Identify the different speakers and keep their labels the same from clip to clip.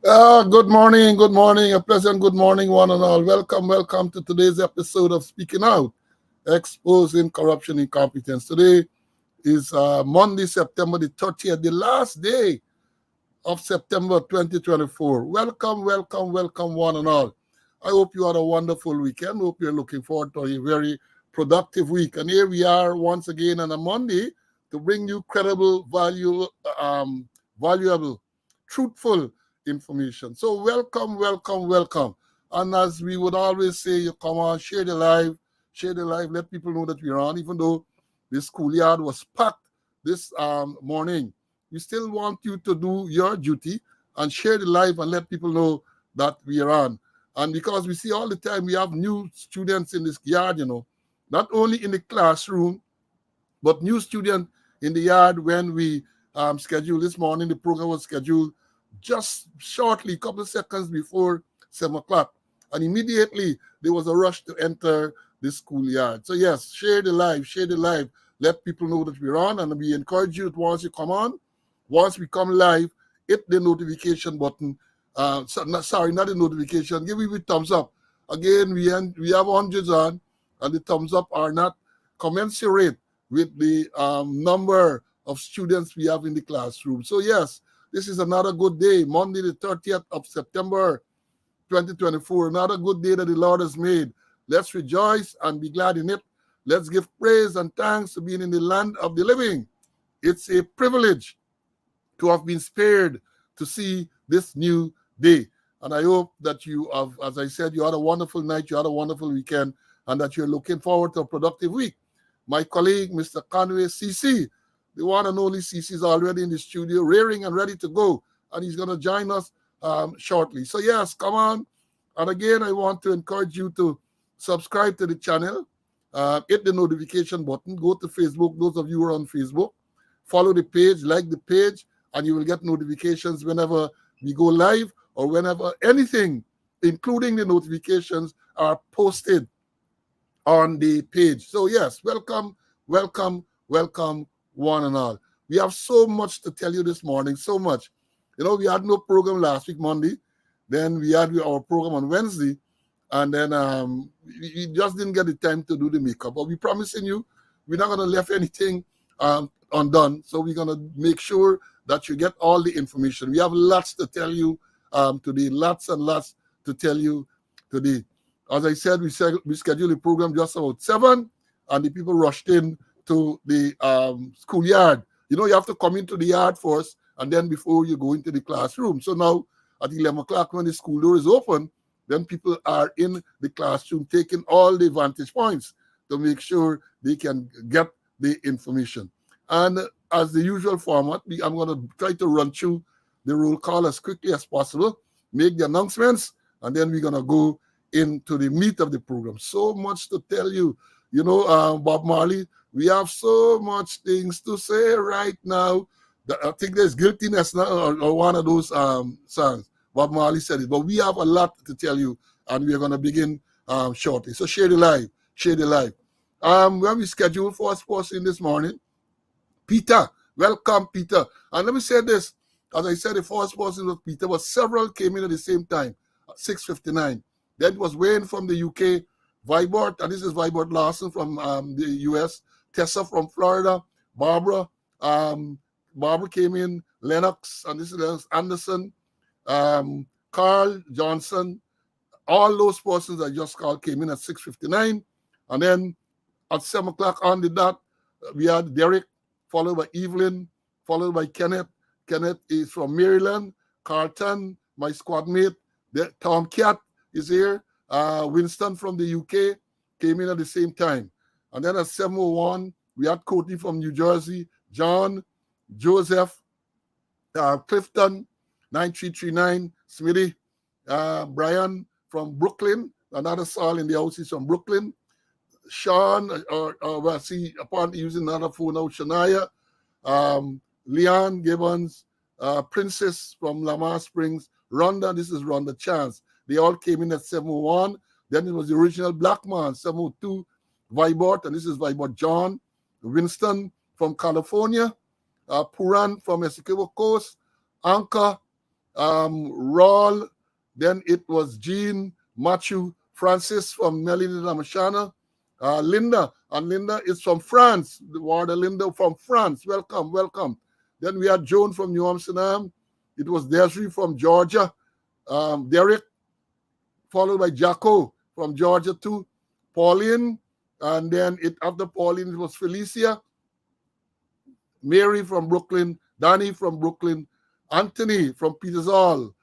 Speaker 1: Good morning, a pleasant good morning, one and all. Welcome to today's episode of Speaking Out, Exposing Corruption Incompetence. Today is Monday, September the 30th, the last day of September 2024. Welcome, one and all. I hope you had a wonderful weekend. Hope you're looking forward to a very productive week. And here we are once again on a Monday to bring you credible, valuable, truthful information. So welcome. And as we would always say, you come on, share the live, let people know that we're on, even though the schoolyard was packed this morning. We still want you to do your duty and share the live and let people know that we are on. And because we see all the time we have new students in this yard, not only in the classroom, but new students in the yard. When we scheduled this morning, the program was scheduled just shortly, a couple of seconds before 7 o'clock. And immediately there was a rush to enter the schoolyard. So yes, share the live. Let people know that we're on, and we encourage you that once you come on, once we come live, hit the notification button. Not the notification. Give me a thumbs up. Again, we have hundreds on, and the thumbs up are not commensurate with the number of students we have in the classroom. So yes, this is another good day, Monday the 30th of September 2024. Another good day that the Lord has made. Let's rejoice and be glad in it. Let's give praise and thanks to being in the land of the living. It's a privilege to have been spared to see this new day. And I hope that you have, as I said, you had a wonderful night, you had a wonderful weekend, and that you're looking forward to a productive week. My colleague, Mr. Conway CC, the one and only CC, is already in the studio, rearing and ready to go, and he's going to join us shortly. So yes, come on. And again, I want to encourage you to subscribe to the channel, hit the notification button, go to Facebook, those of you who are on Facebook, follow the page, like the page, and you will get notifications whenever we go live or whenever anything, including the notifications, are posted on the page. So yes, welcome, one and all. We have so much to tell you this morning, so much. We had no program last week, Monday. Then we had our program on Wednesday, and then we just didn't get the time to do the makeup. But we're promising you, we're not going to leave anything undone. So we're going to make sure that you get all the information. We have lots to tell you today, lots and lots to tell you today. As I said, we scheduled the program just about 7, and the people rushed in to the schoolyard. You have to come into the yard first, and then before you go into the classroom. So now at 11 o'clock, when the school door is open, then people are in the classroom taking all the vantage points to make sure they can get the information. And as the usual format, I'm going to try to run through the roll call as quickly as possible, make the announcements, and then we're going to go into the meat of the program. So much to tell you. Bob Marley, we have so much things to say right now. I think there's guiltiness now, or one of those songs. Bob Marley said it, but we have a lot to tell you, and we're going to begin shortly. So share the live. When we scheduled for us person this morning, Peter. Welcome, Peter. And let me say this. As I said, the first person was Peter, but several came in at the same time, at 6:59. That was Wayne from the UK, Vibert, and this is Vibert Larson from the US, Tessa from Florida, Barbara came in, Lennox, and this is Lennox Anderson, Carl Johnson. All those persons I just called came in at 6:59. And then at 7 o'clock on the dot, we had Derek, followed by Evelyn, followed by Kenneth. Kenneth is from Maryland. Carlton, my squad mate. Tom Cat is here. Winston from the UK came in at the same time. And then at 7:01, we had Courtney from New Jersey, John, Joseph, Clifton, 9339, Smitty, Brian from Brooklyn, another Saul in the house is from Brooklyn, Sean, I see apparently using another phone now, Shania, Leon Gibbons, Princess from Lamar Springs, Rhonda, this is Rhonda Chance. They all came in at 7:01. Then it was the original Black Man, 7:02, Vibert, and this is Vibert John, Winston from California, Puran from Essequibo Coast, Anka, Raul, then it was Jean, Matthew, Francis from Nelly Namashana, Linda, and Linda is from France, the Warder Linda from France, welcome, welcome. Then we had Joan from New Amsterdam, it was Desiree from Georgia, Derek, followed by Jacko from Georgia too, Pauline, and then after Pauline it was Felicia, Mary from Brooklyn, Danny from Brooklyn, Anthony from Peters Hall,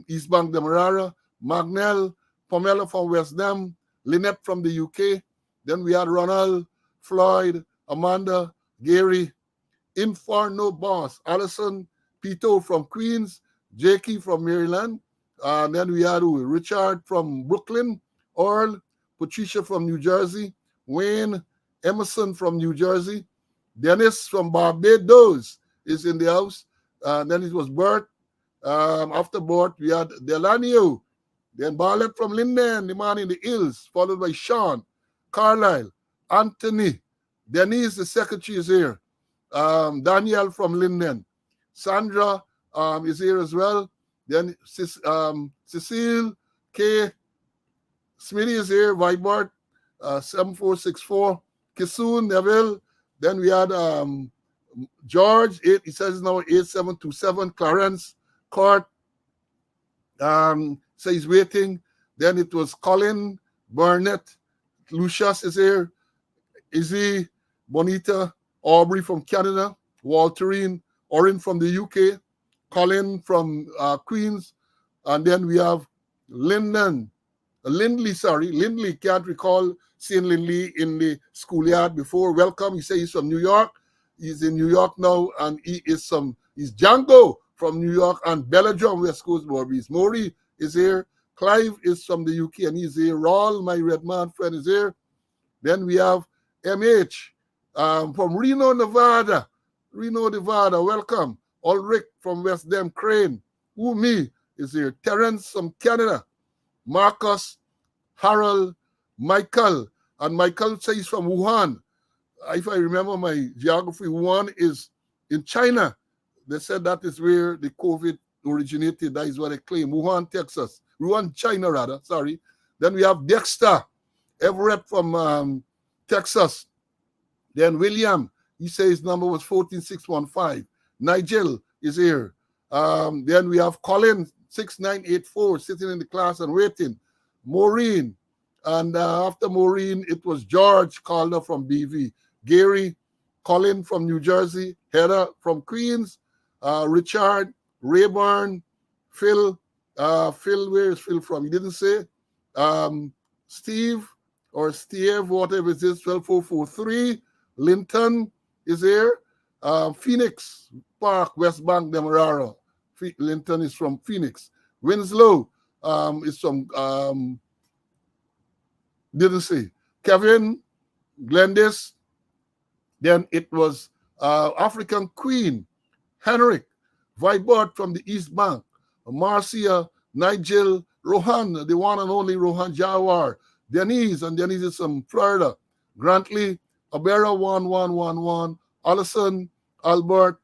Speaker 1: East Bank Demerara, Magnell, Pamela from West Dem, Lynette from the UK. Then we had Ronald, Floyd, Amanda, Gary, Inferno Boss, Allison, Pito from Queens, Jakey from Maryland. And then we had Richard from Brooklyn, Earl, Patricia from New Jersey, Wayne, Emerson from New Jersey, Dennis from Barbados is in the house. Then it was Bert. After Bert, we had Delanio. Then Barlett from Linden, the man in the hills, followed by Sean, Carlisle, Anthony, Denise, the secretary is here. Danielle from Linden. Sandra is here as well. Then Cecile, K. Smitty is here, Vibart, 7464. Kisoon, Neville. Then we had George, he says now 8727. Clarence, Court, says waiting. Then it was Colin, Burnett, Lucius is here, Izzy, Bonita, Aubrey from Canada, Walterine, Orin from the UK, Colin from Queens, and then we have Lindley, can't recall seeing Lindley in the schoolyard before. Welcome, he says he's from New York. He's in New York now, and he's Django from New York, and Belladrum, West Coast Barbies. Maury is here. Clive is from the UK, and he's here. Raul, my red man friend, is here. Then we have MH from Reno, Nevada. Welcome. Ulrich from West Dem, Crane. Umi is here. Terence from Canada. Marcus, Harold, Michael. And Michael says from Wuhan. If I remember my geography, Wuhan is in China. They said that is where the COVID originated. That is what they claim. Wuhan, Texas. Wuhan, China, rather. Sorry. Then we have Dexter Everett from Texas. Then William, he says his number was 14615. Nigel is here. Then we have Colin, 6984, sitting in the class and waiting. Maureen. And after Maureen, it was George Calder from BV. Gary, Colin from New Jersey. Heather from Queens. Richard, Rayburn, Phil. Phil, where is Phil from? He didn't say. Steve, whatever it is, 12443. Linton is here. Phoenix Park, West Bank, Demerara. Linton is from Phoenix. Winslow is from, didn't say. Kevin, Glendis. Then it was African Queen, Henrik, Vibert from the East Bank. Marcia, Nigel, Rohan, the one and only Rohan Jawar. Denise, and Denise is from Florida. Grantley, Abera 1111. Allison, Albert,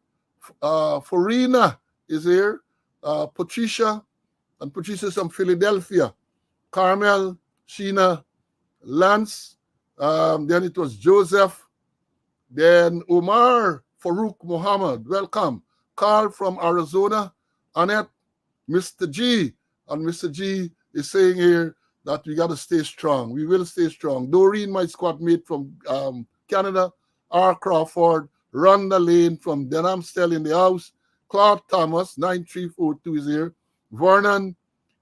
Speaker 1: Farina is here. Patricia, and Patricia is from Philadelphia. Carmel, Sheena, Lance. Then it was Joseph. Then Omar, Farouk Muhammad, welcome. Carl from Arizona. Annette, Mr. G. And Mr. G is saying here that we got to stay strong. We will stay strong. Doreen, my squad mate from Canada. R. Crawford. Rhonda Lane from Denhamstel in the house. Claude Thomas, 9342 is here. Vernon,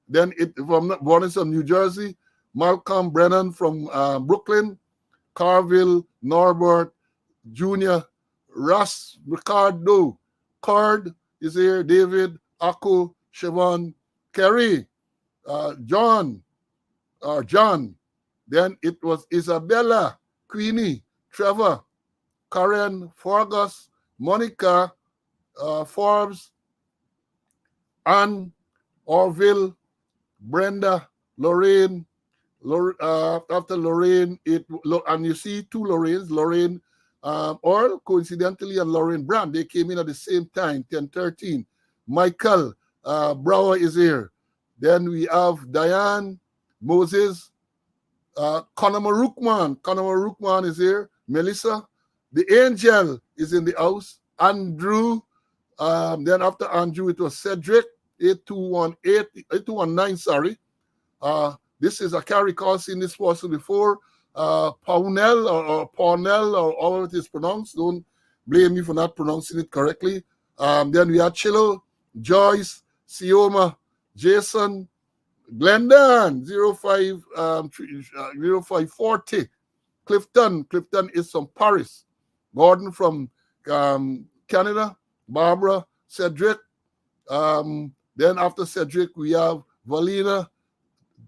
Speaker 1: then Vernon from New Jersey. Malcolm Brennan from Brooklyn. Carville, Norbert, Junior, Russ, Ricardo, Card is here. David, Akko, Siobhan, Kerry, John. Then it was Isabella, Queenie, Trevor, Karen, Fergus, Monica, Forbes, Anne, Orville, Brenda, Lorraine. After Lorraine, and you see two Lorraines, Lorraine Earl, coincidentally, and Lorraine Brand. They came in at the same time, 10:13. Michael, Burrowes is here. Then we have Diane, Moses, Conor Marukman is here. Melissa, the angel is in the house. Andrew, then after Andrew, it was Cedric, 8219, sorry. This is, I can't recall seeing this person before. Paunel or Paunel or how it is pronounced. Don't blame me for not pronouncing it correctly. Then we have Chilo, Joyce, Sioma, Jason, Glendon, 0540. Clifton is from Paris. Gordon from Canada. Barbara, Cedric. Then after Cedric, we have Valina,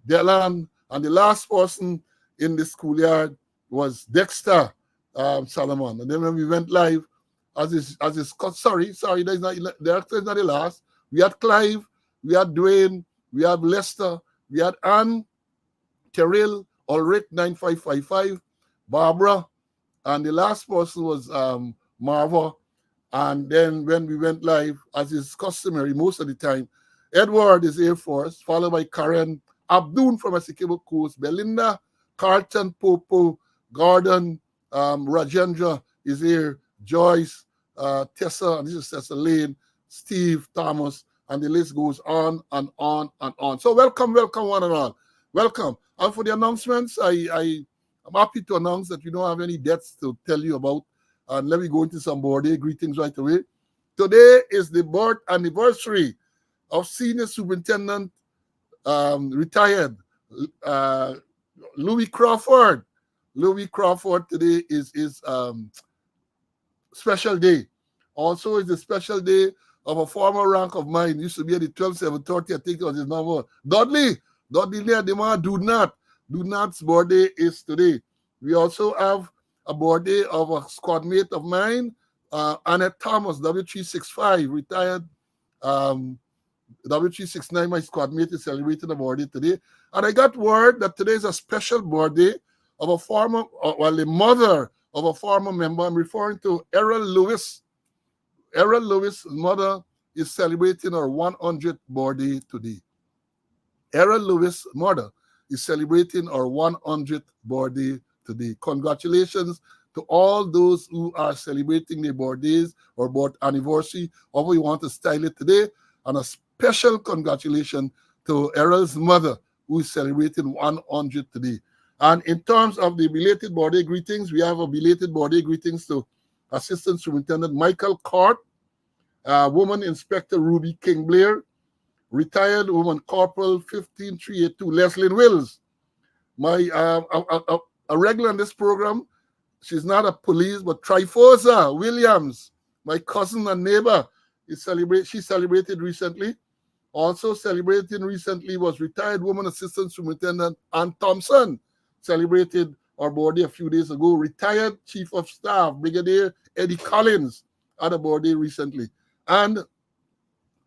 Speaker 1: Delan, and the last person in the schoolyard was Dexter Solomon. And then when we went live, sorry, that's not the last. We had Clive, we had Dwayne, we had Lester, we had Anne, Terrell, Ulrich 9555, Barbara, and the last person was Marva. And then when we went live, as is customary most of the time, Edward is here first, followed by Karen, Abdul from Essequibo Coast, Belinda, Carlton, Popo, Gordon, Rajendra is here, Joyce, Tessa, and this is Tessa Lane, Steve, Thomas, and the list goes on and on and on. So welcome one and all. Welcome. And for the announcements, I'm happy to announce that we don't have any deaths to tell you about. And let me go into some birthday greetings right away. Today is the birth anniversary of Senior Superintendent, retired, Louis Crawford. Louis Crawford today is his special day. Also, it's the special day of a former rank of mine. Used to be at the 12730, I think it was his number. Dudley Adema, do not's birthday is today. We also have a birthday of a squad mate of mine, Annette Thomas, W365, retired. W369, my squad mate, is celebrating a birthday today. And I got word that today is a special birthday of a former, the mother of a former member. I'm referring to Errol Lewis. Errol Lewis' mother is celebrating her 100th birthday today. Errol Lewis' mother is celebrating her 100th birthday today. Congratulations to all those who are celebrating their birthdays or birth anniversary, however you want to style it today. And a special congratulations to Errol's mother, who is celebrating 100 today. And in terms of the belated birthday greetings, we have a belated birthday greetings to Assistant Superintendent Michael Cort, Woman Inspector Ruby King Blair, Retired Woman Corporal 15382 Leslyn Wills. My a regular in this program, she's not a police, but Trifosa Williams, my cousin and neighbor, she celebrated recently. Also celebrating recently was Retired Woman Assistant Superintendent Ann Thompson, celebrated our birthday a few days ago. Retired Chief of Staff Brigadier Eddie Collins had a birthday recently. And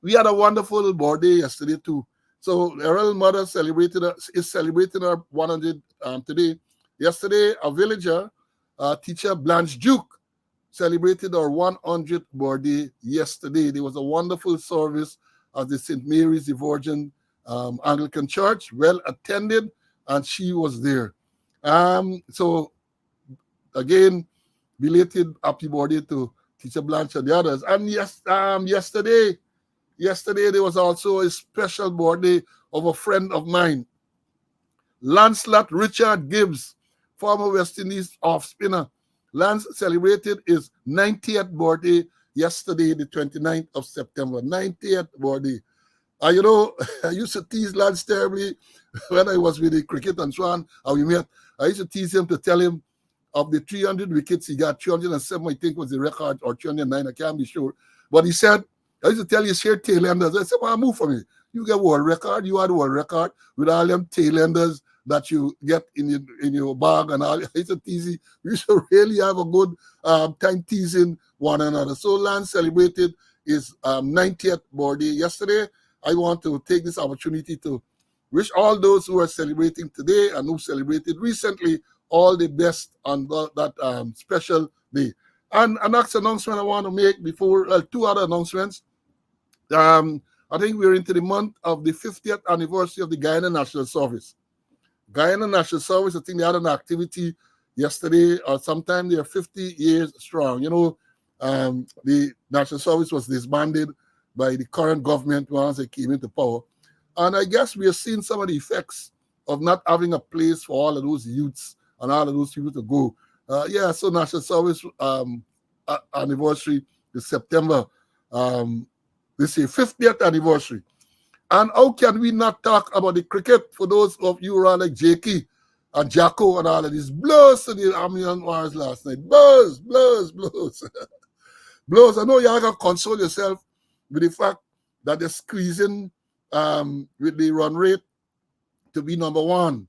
Speaker 1: we had a wonderful birthday yesterday too. So Errol's mother is celebrating her 100 today. Yesterday, a villager, teacher Blanche Duke, celebrated our 100th birthday yesterday. There was a wonderful service at the St. Mary's the Virgin Anglican Church, well attended, and she was there. So again, belated happy birthday to Teacher Blanche and the others. And yes, yesterday there was also a special birthday of a friend of mine, Lancelot Richard Gibbs, former West Indies off spinner. Lance celebrated his 90th birthday yesterday, the 29th of September. 90th birthday. You know, I used to tease Lance terribly when I was with the cricket and so on, how we met. I used to tease him to tell him of the 300 wickets he got, 307, I think was the record, or 309, I can't be sure. But he said, I used to tell you, share tailenders. I said, well, move for me. You get world record. You had world record with all them tailenders that you get in your bag and all. It's a teasy. We should really have a good time teasing one another. So Lance celebrated his 90th birthday yesterday. I want to take this opportunity to wish all those who are celebrating today and who celebrated recently all the best on that special day. And an next announcement I want to make before two other announcements. I think we're into the month of the 50th anniversary of the Guyana National Service. Guyana National Service, I think they had an activity yesterday or sometime. They are 50 years strong. The National Service was disbanded by the current government once they came into power. And I guess we are seeing some of the effects of not having a place for all of those youths and all of those people to go. So National Service anniversary is September. This is 50th anniversary. And how can we not talk about the cricket for those of you who are like Jakey and Jacko and all of these blows to the Amiens Wars last night? Blows. Blows. I know you have to console yourself with the fact that they're squeezing with the run rate to be number one.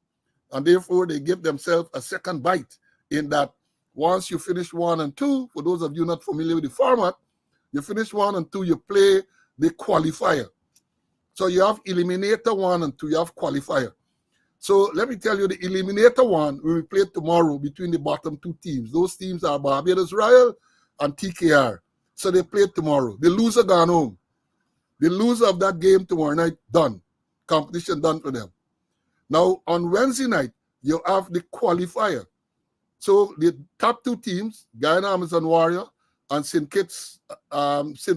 Speaker 1: And therefore, they give themselves a second bite in that once you finish 1 and 2, for those of you not familiar with the format, you finish 1 and 2, you play the qualifier. So you have eliminator 1 and 2, you have qualifier. So let me tell you, the eliminator 1 will be played tomorrow between the bottom 2 teams. Those teams are Barbados Royal and TKR. So they play tomorrow. The loser gone home. The loser of that game tomorrow night, done. Competition done for them. Now, on Wednesday night, you have the qualifier. So the top 2 teams, Guyana Amazon Warrior and St.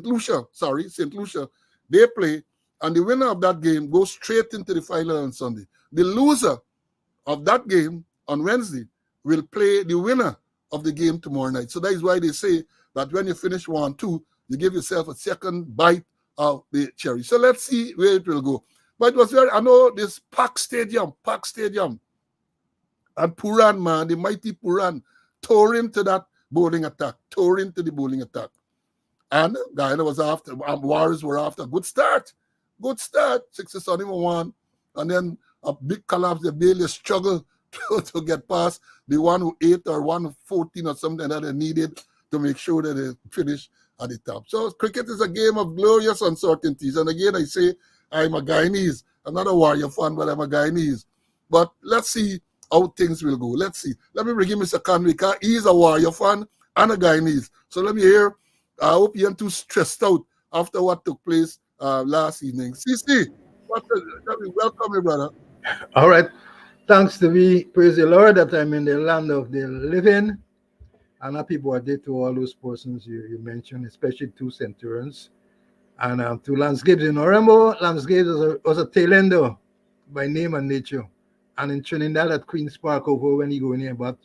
Speaker 1: Lucia, they play, and the winner of that game goes straight into the final on Sunday. The loser of that game on Wednesday will play the winner of the game tomorrow night. So that is why they say that when you finish 1-2, you give yourself a second bite of the cherry. So let's see where it will go. But it was I know this Park Stadium, and Puran, man, the mighty Puran, tore into the bowling attack. And Guyana was after, Warriors were after. Good start. 6-1. And then a big collapse. They barely struggled to get past the 108 or 114 or something that they needed to make sure that they finish at the top. So cricket is a game of glorious uncertainties. And again, I say I'm a Guyanese. I'm not a Warrior fan, but I'm a Guyanese. But let's see how things will go. Let's see. Let me bring in Mr. Conway. He's a Warrior fan and a Guyanese. So let me hear. I hope you aren't too stressed out after what took place last evening. CC, welcome you, brother.
Speaker 2: All right. Thanks to me. Praise the Lord that I'm in the land of the living. And happy birthday to all those persons you mentioned, especially 2 Centurions. And to Lance Gibbs. Remember, Lance Gibbs was a tail ender by name and nature. And in Trinidad at Queen's Park over when he go in here, but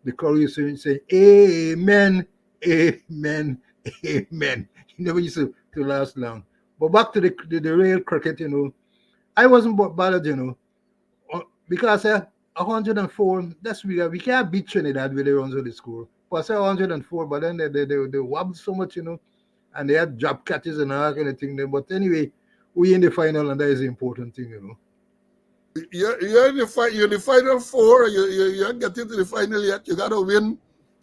Speaker 2: the crowd used to say, Amen, Amen, Amen. He never used to last long. But back to the real cricket, I wasn't bothered, because 104, that's we can't beat Trinidad with the runs of the score. But 104, but then they wobbled so much, and they had drop catches and all kind of thing. But anyway, we in the final, and that is the important thing,
Speaker 1: You're in the final 4. You haven't get into the final yet. You gotta win.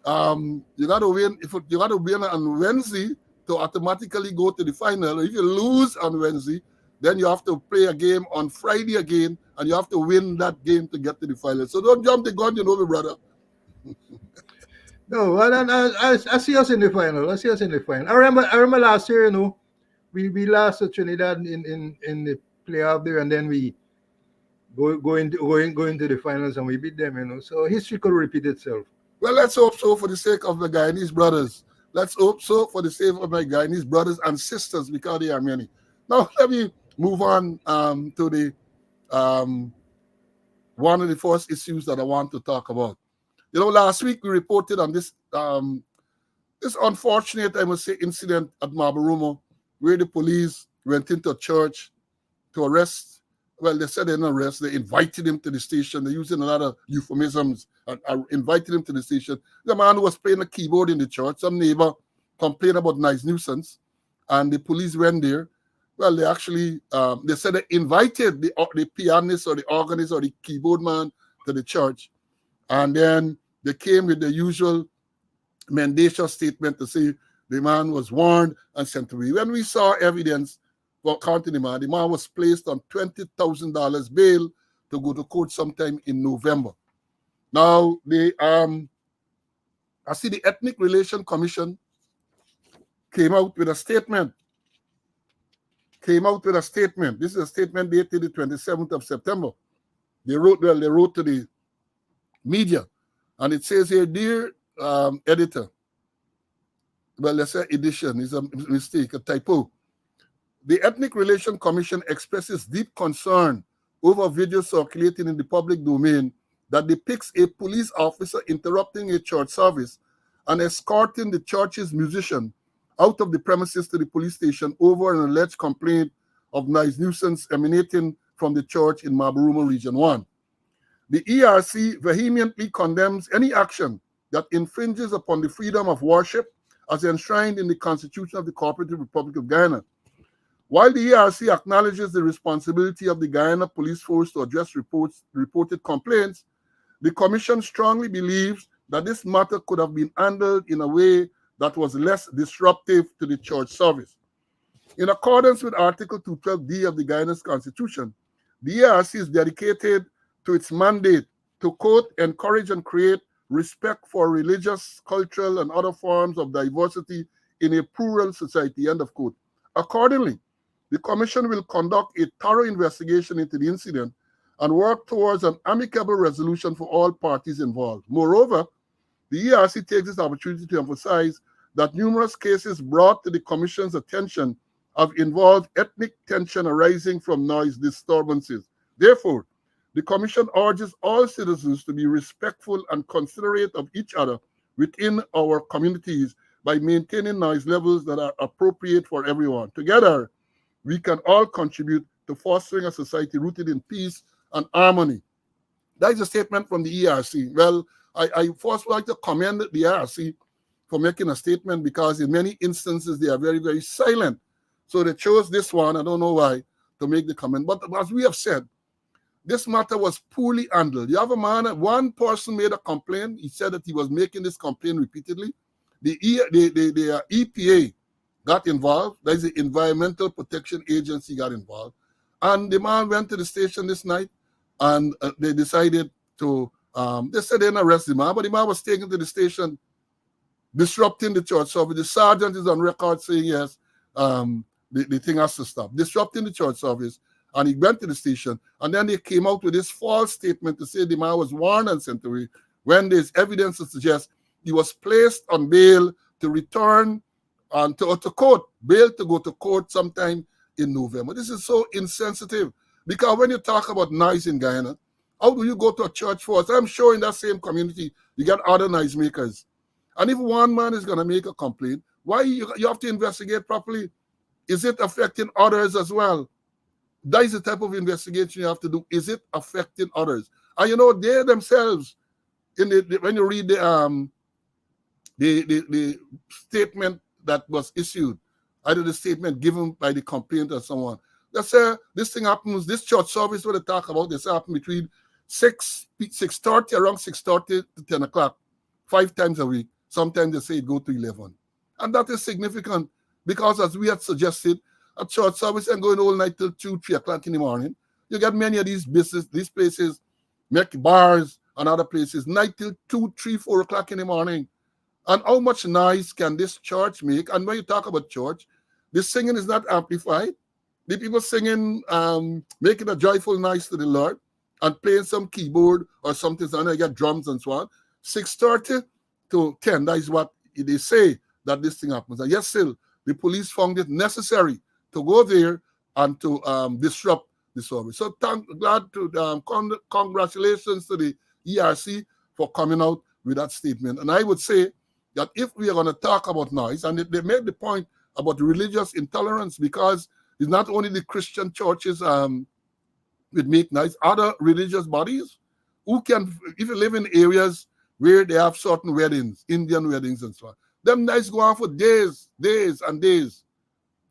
Speaker 1: You gotta win. If you gotta win on Wednesday to automatically go to the final. If you lose on Wednesday, then you have to play a game on Friday again, and you have to win that game to get to the final. So don't jump the gun, my brother.
Speaker 2: No, I see us in the final. I remember last year, we lost to Trinidad in the playoff there, and then we go into the finals and we beat them, So history could repeat itself.
Speaker 1: Well, let's hope so for the sake of the Guyanese brothers. Let's hope so for the sake of my Guyanese brothers and sisters, because there are many. Now, let me move on to the one of the first issues that I want to talk about. Last week we reported on this this unfortunate, I must say, incident at Mabarumo, where the police went into a church to arrest. Well, they said they didn't arrest. They invited him to the station. They're using a lot of euphemisms. Invited him to the station. The man who was playing a keyboard in the church, some neighbor complained about noise nuisance, and the police went there. Well, they actually, they said they invited the pianist or the organist or the keyboard man to the church. And then they came with the usual mendacious statement to say the man was warned and sent away. When we saw evidence for counting the man was placed on $20,000 bail to go to court sometime in November. Now, I see the Ethnic Relation Commission came out with a statement. came out with a statement. This is a statement dated the 27th of September. They wrote to the media, and it says here, dear editor, well, let's say edition is a mistake, a typo. The Ethnic Relations Commission expresses deep concern over video circulating in the public domain that depicts a police officer interrupting a church service and escorting the church's musician out of the premises to the police station over an alleged complaint of noise nuisance emanating from the church in Mabaruma Region 1. The ERC vehemently condemns any action that infringes upon the freedom of worship as enshrined in the Constitution of the Cooperative Republic of Guyana. While the ERC acknowledges the responsibility of the Guyana Police Force to address reported complaints, the Commission strongly believes that this matter could have been handled in a way that was less disruptive to the church service. In accordance with Article 212D of the Guyana's Constitution, the ERC is dedicated to its mandate to, quote, encourage and create respect for religious, cultural, and other forms of diversity in a plural society, end of quote. Accordingly, the Commission will conduct a thorough investigation into the incident and work towards an amicable resolution for all parties involved. Moreover, the ERC takes this opportunity to emphasize that numerous cases brought to the Commission's attention have involved ethnic tension arising from noise disturbances. Therefore, the Commission urges all citizens to be respectful and considerate of each other within our communities by maintaining noise levels that are appropriate for everyone. Together, we can all contribute to fostering a society rooted in peace and harmony. That is a statement from the ERC. Well, I first would like to commend the ERC for making a statement, because in many instances they are very, very silent. So they chose this one, I don't know why, to make the comment. But as we have said, this matter was poorly handled. You have a man, one person made a complaint. He said that he was making this complaint repeatedly. The EPA got involved. That is the Environmental Protection Agency got involved. And the man went to the station this night, and they decided to, they said they didn't arrest the man, but the man was taken to the station, disrupting the church service. The sergeant is on record saying, yes, the thing has to stop. Disrupting the church service. And he went to the station, and then they came out with this false statement to say the man was warned and sent away, when there's evidence to suggest he was placed on bail to return to court, bail to go to court sometime in November. This is so insensitive, because when you talk about noise in Guyana, how do you go to a church force? I'm sure in that same community, you got other noise makers. And if one man is going to make a complaint, why you have to investigate properly? Is it affecting others as well? That is the type of investigation you have to do. Is it affecting others? And you know, they themselves, when you read the statement that was issued, either the statement given by the complainant or someone, they say this thing happens, this church service, what they talk about, this happen between 6:30, around 6:30 to 10 o'clock, 5 times a week. Sometimes they say it go to 11. And that is significant, because as we had suggested, a church service and going all night till 2, 3 o'clock in the morning. You get many of these places, make bars and other places, night till 2, 3, 4 o'clock in the morning. And how much noise can this church make? And when you talk about church, the singing is not amplified. The people singing, making a joyful noise to the Lord and playing some keyboard or something, so you get drums and so on. 6:30 to 10, that is what they say that this thing happens. And yet still, the police found it necessary to go there and to disrupt the service. So congratulations to the ERC for coming out with that statement. And I would say that if we are going to talk about noise, and they made the point about religious intolerance, because it's not only the Christian churches would make noise, other religious bodies who can, if you live in areas where they have certain weddings, Indian weddings and so on, them nights go on for days and days.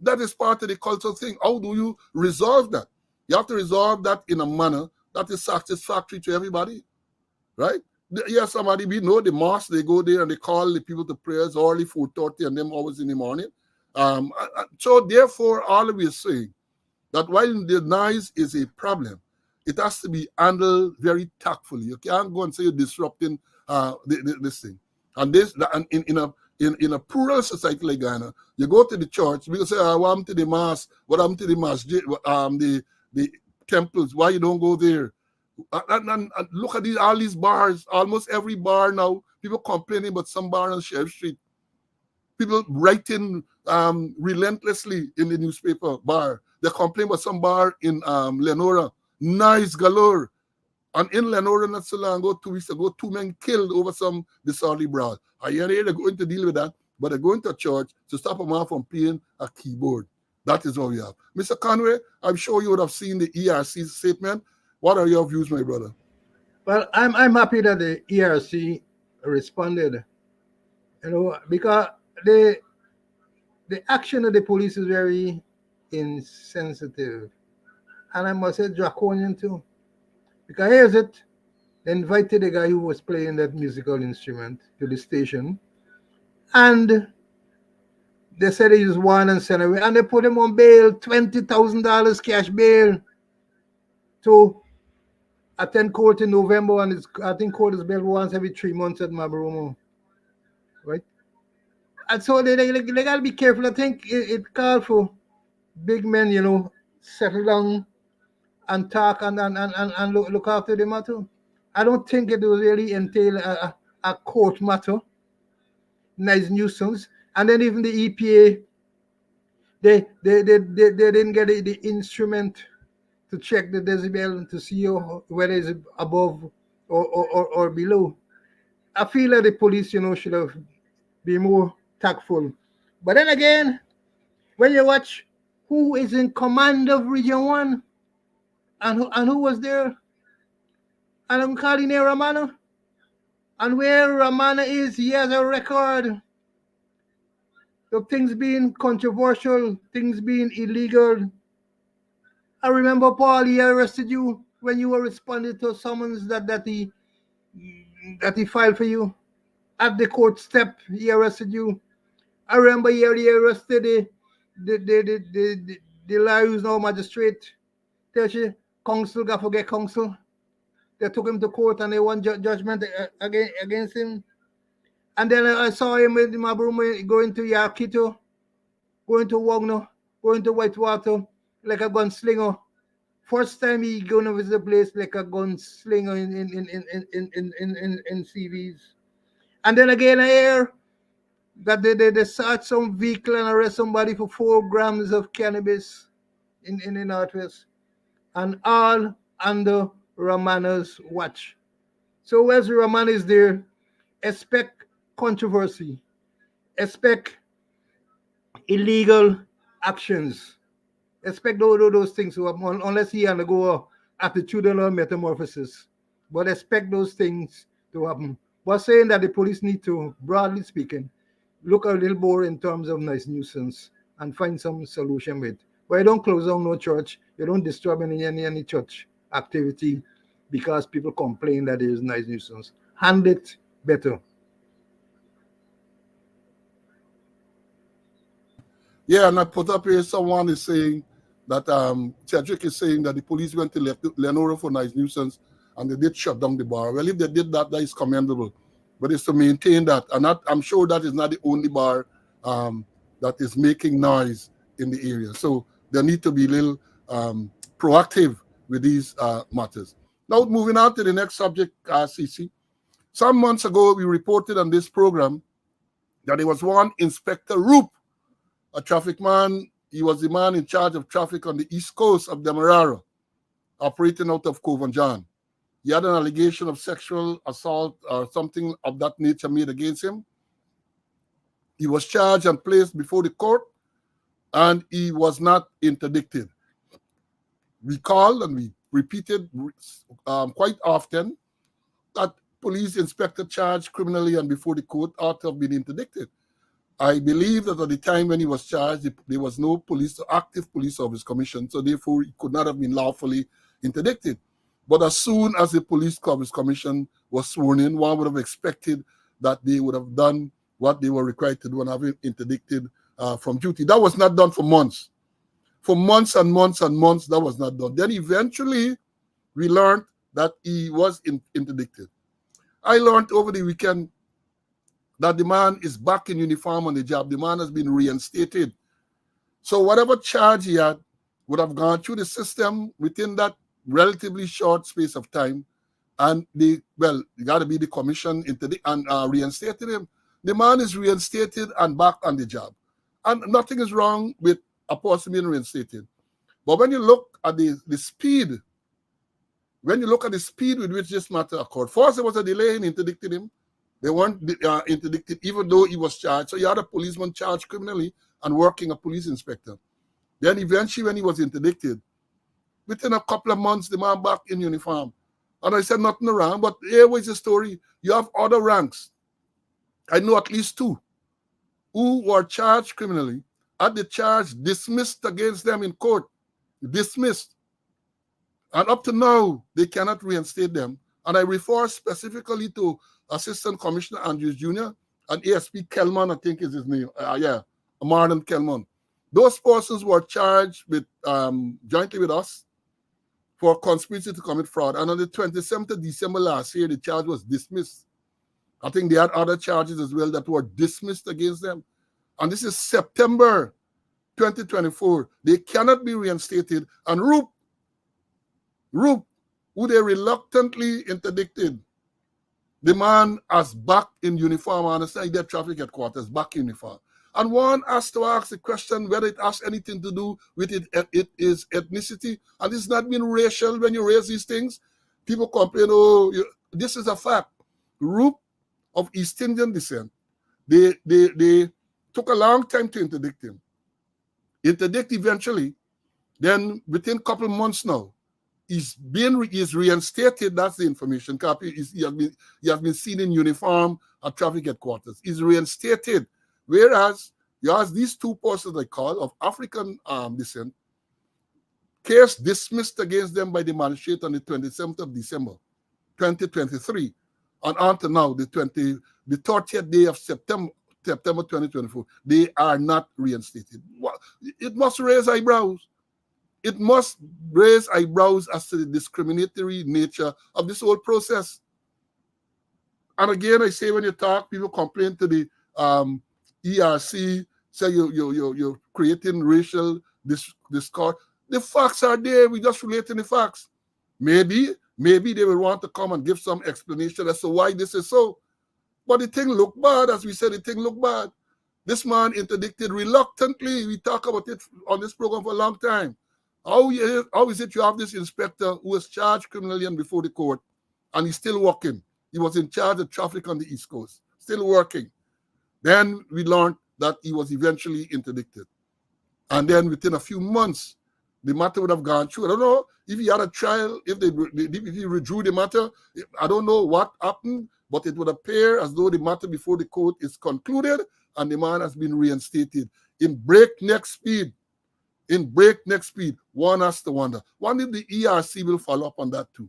Speaker 1: That is part of the cultural thing. How do you resolve that? You have to resolve that in a manner that is satisfactory to everybody, right? Yes, somebody, we know the mosque, they go there and they call the people to prayers early, 4:30 and them hours in the morning. So therefore, all we are saying that while the noise is a problem, it has to be handled very tactfully. You can't go and say you're disrupting this thing. And this, and in a plural society like Ghana, you go to the church, people say, I want to the mass, what happened to the masjid, the temples, why you don't go there? And look at all these bars, almost every bar now, people complaining about some bar on Sheriff Street. People writing relentlessly in the newspaper bar. They complain about some bar in Lenora, nice galore. And in Lenora, not so long ago, 2 weeks ago, 2 men killed over some disorderly brawl. I hear they're going to deal with that, but they're going to church to stop a man from playing a keyboard. That is what we have. Mr. Conway, I'm sure you would have seen the ERC statement. What are your views, my brother?
Speaker 2: Well, I'm happy that the ERC responded, because the action of the police is very insensitive, and I must say draconian too. Because here's it, they invited the guy who was playing that musical instrument to the station, and they said he was one and sent away, and they put him on bail, $20,000 cash bail, to attend court in November, and I think court is bail once every 3 months at Mabaromo, right? And so they got to be careful. I think it called for big men, settle down and talk and look after the matter. I don't think it will really entail a court matter. Nice nuisance. And then even the EPA, they didn't get the instrument to check the decibel to see whether it's above or below. I feel that the police, should have been more tactful. But then again, when you watch who is in command of Region 1 and who was there, and I'm calling here Ramana, and where Ramana is, he has a record of things being controversial, things being illegal. I remember, Paul, he arrested you when you were responding to a summons that he filed for you. At the court step, he arrested you. I remember he arrested the lawyer who's now magistrate. Tell you, counsel got forget counsel. They took him to court and they won judgment against him. And then I saw him in my room going to Yakito, going to Wagner, going to Whitewater like a gunslinger. First time he going to visit the place like a gunslinger in CVs. And then again I hear that they search some vehicle and arrest somebody for 4 grams of cannabis in the Northwest. And all under Ramana's watch. So as Ramana is there, expect controversy, expect illegal actions, expect those things to happen, unless he undergo attitudinal metamorphosis. But expect those things to happen. But saying that the police need to, broadly speaking, look a little more in terms of nice nuisance and find some solution with. But you don't close down no church, you don't disturb any church activity because people complain that there is nice nuisance. Handle it better.
Speaker 1: Yeah, and I put up here, someone is saying that Cedric is saying that the police went to Lenora for nice nuisance and they did shut down the bar. Well, if they did that, that is commendable. But it's to maintain that. And I'm sure that is not the only bar that is making noise in the area. So they need to be a little proactive with these matters. Now, moving on to the next subject, CC. Some months ago, we reported on this program that there was one Inspector Roop, a traffic man. He was the man in charge of traffic on the east coast of Demerara, operating out of Cove and John. He had an allegation of sexual assault or something of that nature made against him. He was charged and placed before the court, and he was not interdicted. We called and we repeated quite often that police inspector charged criminally and before the court ought to have been interdicted. I believe that at the time when he was charged, there was no active police service commission, so therefore he could not have been lawfully interdicted. But as soon as the police service commission was sworn in, one would have expected that they would have done what they were required to do and have him interdicted from duty. That was not done for months. For months and months and months, that was not done. Then eventually, we learned that he was interdicted. I learned over the weekend that the man is back in uniform on the job. The man has been reinstated. So whatever charge he had would have gone through the system within that relatively short space of time. And you got to be the commission and reinstated him. The man is reinstated and back on the job. And nothing is wrong with a person being reinstated. But when you look at the speed, when you look at the speed with which this matter occurred, first there was a delay in interdicting him. They weren't interdicted even though he was charged. So you had a policeman charged criminally and working a police inspector. Then eventually when he was interdicted, within a couple of months, the man back in uniform. And I said nothing around, but here was the story. You have other ranks. I know at least two who were charged criminally, had the charge dismissed against them in court. Dismissed. And up to now, they cannot reinstate them. And I refer specifically to Assistant Commissioner Andrews Jr. and ASP Kelman, I think is his name. Marlon Kelman. Those persons were charged with jointly with us for conspiracy to commit fraud. And on the 27th of December last year, the charge was dismissed. I think they had other charges as well that were dismissed against them. And this is September 2024. They cannot be reinstated. And Roop, who they reluctantly interdicted, the man is back in uniform. I understand their traffic headquarters, back in uniform. And one has to ask the question whether it has anything to do with it is ethnicity. And it's not been racial when you raise these things. People complain, this is a fact. Roop of East Indian descent, they took a long time to interdict him. Interdict eventually, then within a couple of months now, he's reinstated. That's the information copy. He has been seen in uniform at traffic headquarters. He's reinstated. Whereas you ask these two persons I call of African descent, case dismissed against them by the magistrate on the 27th of December, 2023, and until now, the 30th day of September 2024, they are not reinstated. It must raise eyebrows. It must raise eyebrows as to the discriminatory nature of this whole process. And again, I say when you talk, people complain to the ERC, say you're creating racial discord. The facts are there. We just relating the facts. Maybe they will want to come and give some explanation as to why this is so. But the thing looked bad, as we said, the thing looked bad. This man interdicted reluctantly. We talk about it on this program for a long time. How is it you have this inspector who was charged criminally and before the court, and he's still working? He was in charge of traffic on the East Coast, still working. Then we learned that he was eventually interdicted. And then within a few months, the matter would have gone through. I don't know if he had a trial, if he withdrew the matter. I don't know what happened, but it would appear as though the matter before the court is concluded and the man has been reinstated in breakneck speed. In breakneck speed, one has to wonder. Wonder if the ERC will follow up on that too.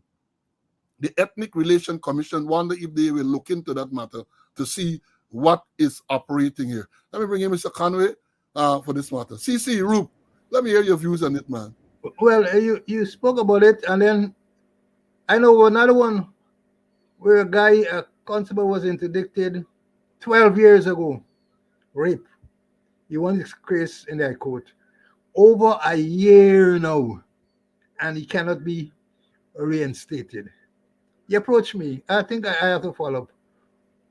Speaker 1: The Ethnic Relation Commission, wonder if they will look into that matter to see what is operating here. Let me bring in Mr. Conway for this matter. CC, Roop, let me hear your views on it, man.
Speaker 2: Well, you spoke about it, and then I know another one where a constable was interdicted 12 years ago. Rape. He won his case in that court. Over a year now, and he cannot be reinstated. He approached me. I think I have to follow up.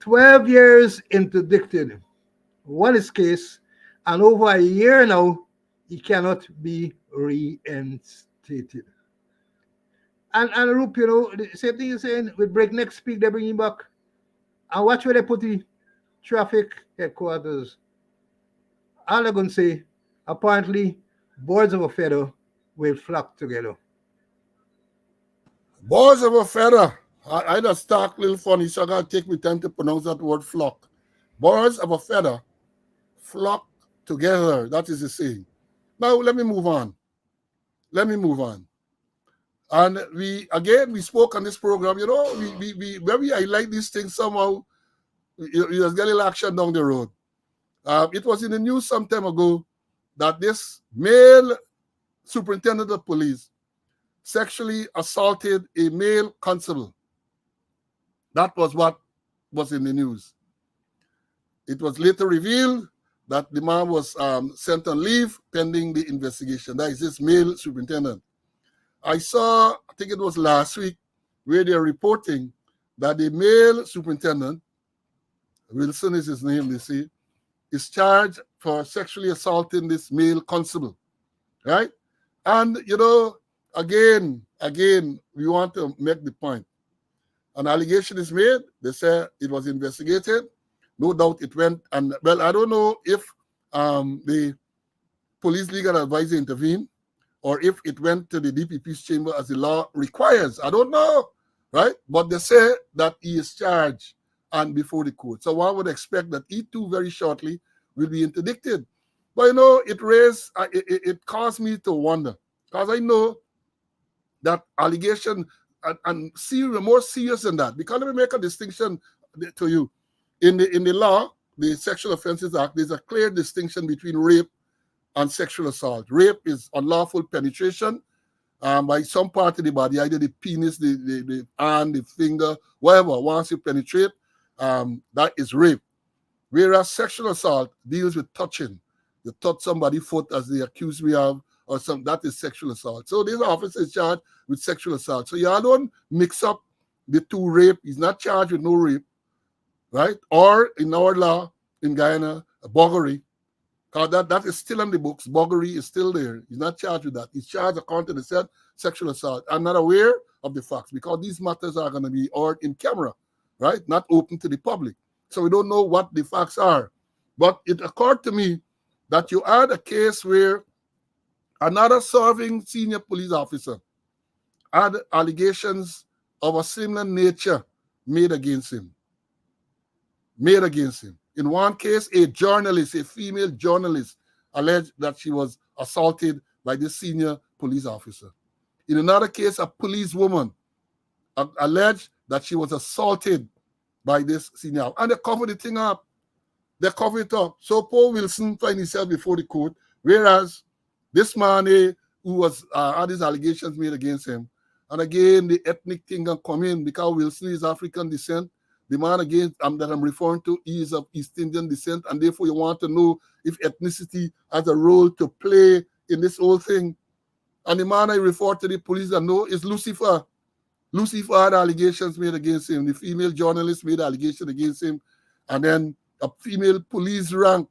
Speaker 2: 12 years interdicted. Won his case, and over a year now, he cannot be reinstated. And Roop, the same thing you're saying, with breakneck speed, they bring him back. And watch where they put the traffic headquarters. All I'm going to say, apparently, birds of a feather will flock together.
Speaker 1: Birds of a feather. I just talk a little funny, so I got to take my time to pronounce that word flock. Birds of a feather flock together. That is the saying. Now, let me move on. And we spoke on this program, when we highlight these things somehow, you just get a little action down the road. It was in the news some time ago that this male superintendent of police sexually assaulted a male constable. That was what was in the news. It was later revealed that the man was sent on leave pending the investigation. That is this male superintendent. I saw, I think it was last week, where they're reporting that the male superintendent, Wilson is his name, they say, is charged for sexually assaulting this male constable, right? And, again, we want to make the point. An allegation is made. They say it was investigated. No doubt it went, and, well, I don't know if the police legal advisor intervened or if it went to the DPP's chamber as the law requires. I don't know, right? But they say that he is charged and before the court. So one would expect that he too very shortly will be interdicted. But it caused me to wonder, because I know that allegation and more serious than that. Because let me make a distinction to you. In the law, the Sexual Offences Act, there's a clear distinction between rape and sexual assault. Rape is unlawful penetration by some part of the body, either the penis, the hand, the finger, whatever. Once you penetrate, that is rape. Whereas sexual assault deals with touching. You touch somebody's foot, as they accuse me of, or some, that is sexual assault. So this officer is charged with sexual assault. So y'all don't mix up the two. Rape. He's not charged with no rape, right? Or in our law in Guyana, buggery. Because that is still in the books. Buggery is still there. He's not charged with that. He's charged according to the said sexual assault. I'm not aware of the facts because these matters are going to be aired in camera, right? Not open to the public. So we don't know what the facts are. But it occurred to me that you had a case where another serving senior police officer had allegations of a similar nature made against him. In one case, a female journalist, alleged that she was assaulted by this senior police officer. In another case, a policewoman alleged that she was assaulted by this senior. And they covered the thing up. They covered it up. So Paul Wilson find himself before the court, whereas this man who had his allegations made against him, and again, the ethnic thing can come in because Wilson is African descent. The man again that I'm referring to is of East Indian descent, and therefore you want to know if ethnicity has a role to play in this whole thing. And the man I refer to the police and know is Lucifer. Lucifer had allegations made against him. The female journalist made allegations against him, and then a female police rank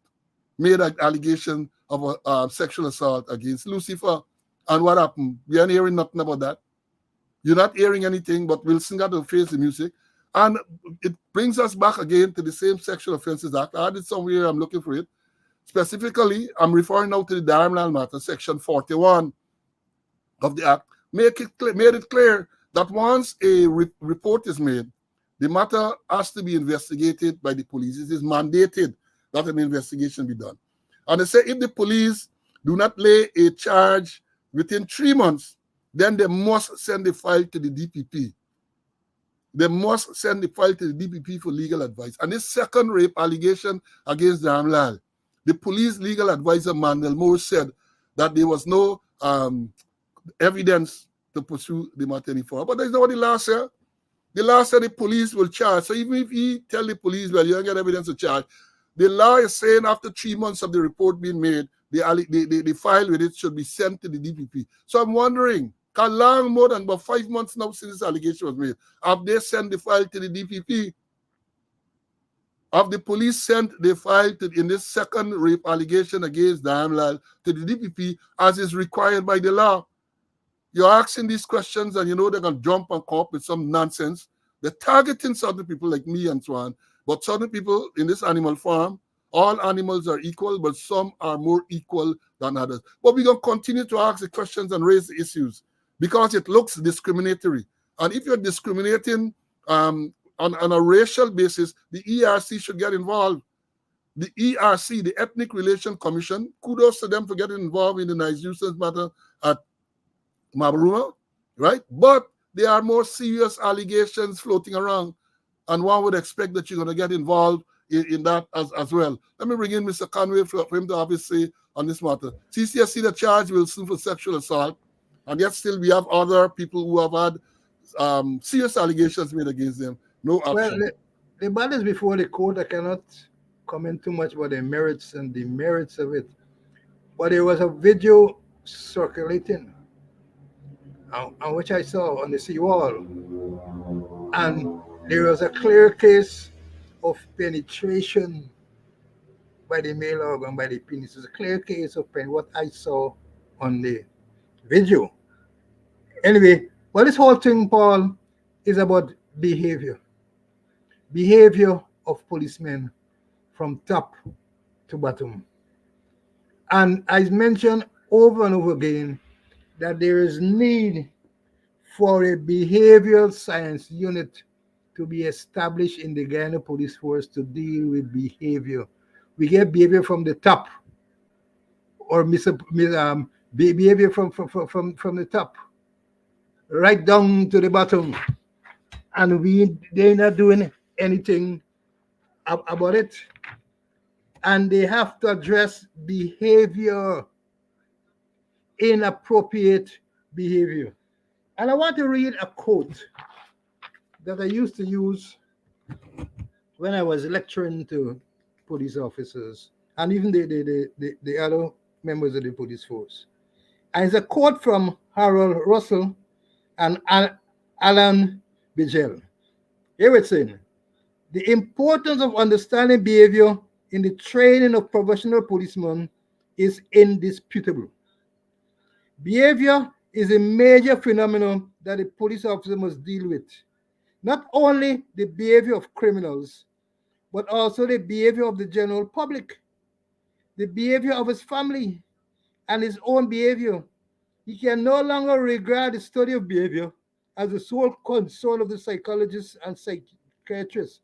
Speaker 1: made an allegation of a sexual assault against Lucifer. And what happened? We aren't hearing nothing about that. You're not hearing anything, but Wilson got to face the music. And it brings us back again to the same Sexual Offences Act. I had it somewhere, I'm looking for it. Specifically, I'm referring now to the Darmlal matter, Section 41 of the Act. Made it clear that once a report is made, the matter has to be investigated by the police. It is mandated that an investigation be done. And they say if the police do not lay a charge within 3 months, then they must send the file to the DPP. They must send the file to the DPP for legal advice. And this second rape allegation against Damlal, the police legal advisor, Mandel Moore, said that there was no evidence to pursue the matter any further. But that's not what the law said. The law said the police will charge. So even if he tell the police, well, you don't get evidence to charge, the law is saying after 3 months of the report being made, the file with it should be sent to the DPP. So I'm wondering, because long more than about 5 months now since this allegation was made, have they sent the file to the DPP? Have the police sent the file in this second rape allegation against Damlal to the DPP as is required by the law? You're asking these questions and you know they're going to jump and come up with some nonsense. They're targeting certain people like me and so on. But certain people in this animal farm, all animals are equal, but some are more equal than others. But we're going to continue to ask the questions and raise the issues because it looks discriminatory. And if you're discriminating on a racial basis, the ERC should get involved. The ERC, the Ethnic Relation Commission, kudos to them for getting involved in the Nigerian matter at Mabruma, right? But there are more serious allegations floating around, and one would expect that you're going to get involved in that as well. Let me bring in Mr. Conway for him to have his say on this matter. CCSC that charged Wilson for sexual assault, and yet still we have other people who have had serious allegations made against them. No action.
Speaker 2: Well, the matter is before the court. I cannot comment too much about the merits and demerits of it. But there was a video circulating, which I saw on the seawall, and there was a clear case of penetration by the male organ, by the penis. It's a clear case of what I saw on the video. Anyway, well, this whole thing, Paul, is about behavior. Behavior of policemen from top to bottom. And I mentioned over and over again that there is need for a behavioral science unit to be established in the Guyana Police Force to deal with behavior. We get behavior from the top, or behavior from the top, right down to the bottom, and they're not doing anything about it. And they have to address behavior, inappropriate behavior. And I want to read a quote that I used to use when I was lecturing to police officers and even the other members of the police force. And it's a quote from Harold Russell and Alan Bigel. Here it's saying, the importance of understanding behavior in the training of professional policemen is indisputable. Behavior is a major phenomenon that a police officer must deal with. Not only the behavior of criminals, but also the behavior of the general public, the behavior of his family, and his own behavior. He can no longer regard the study of behavior as the sole concern of the psychologists and psychiatrists.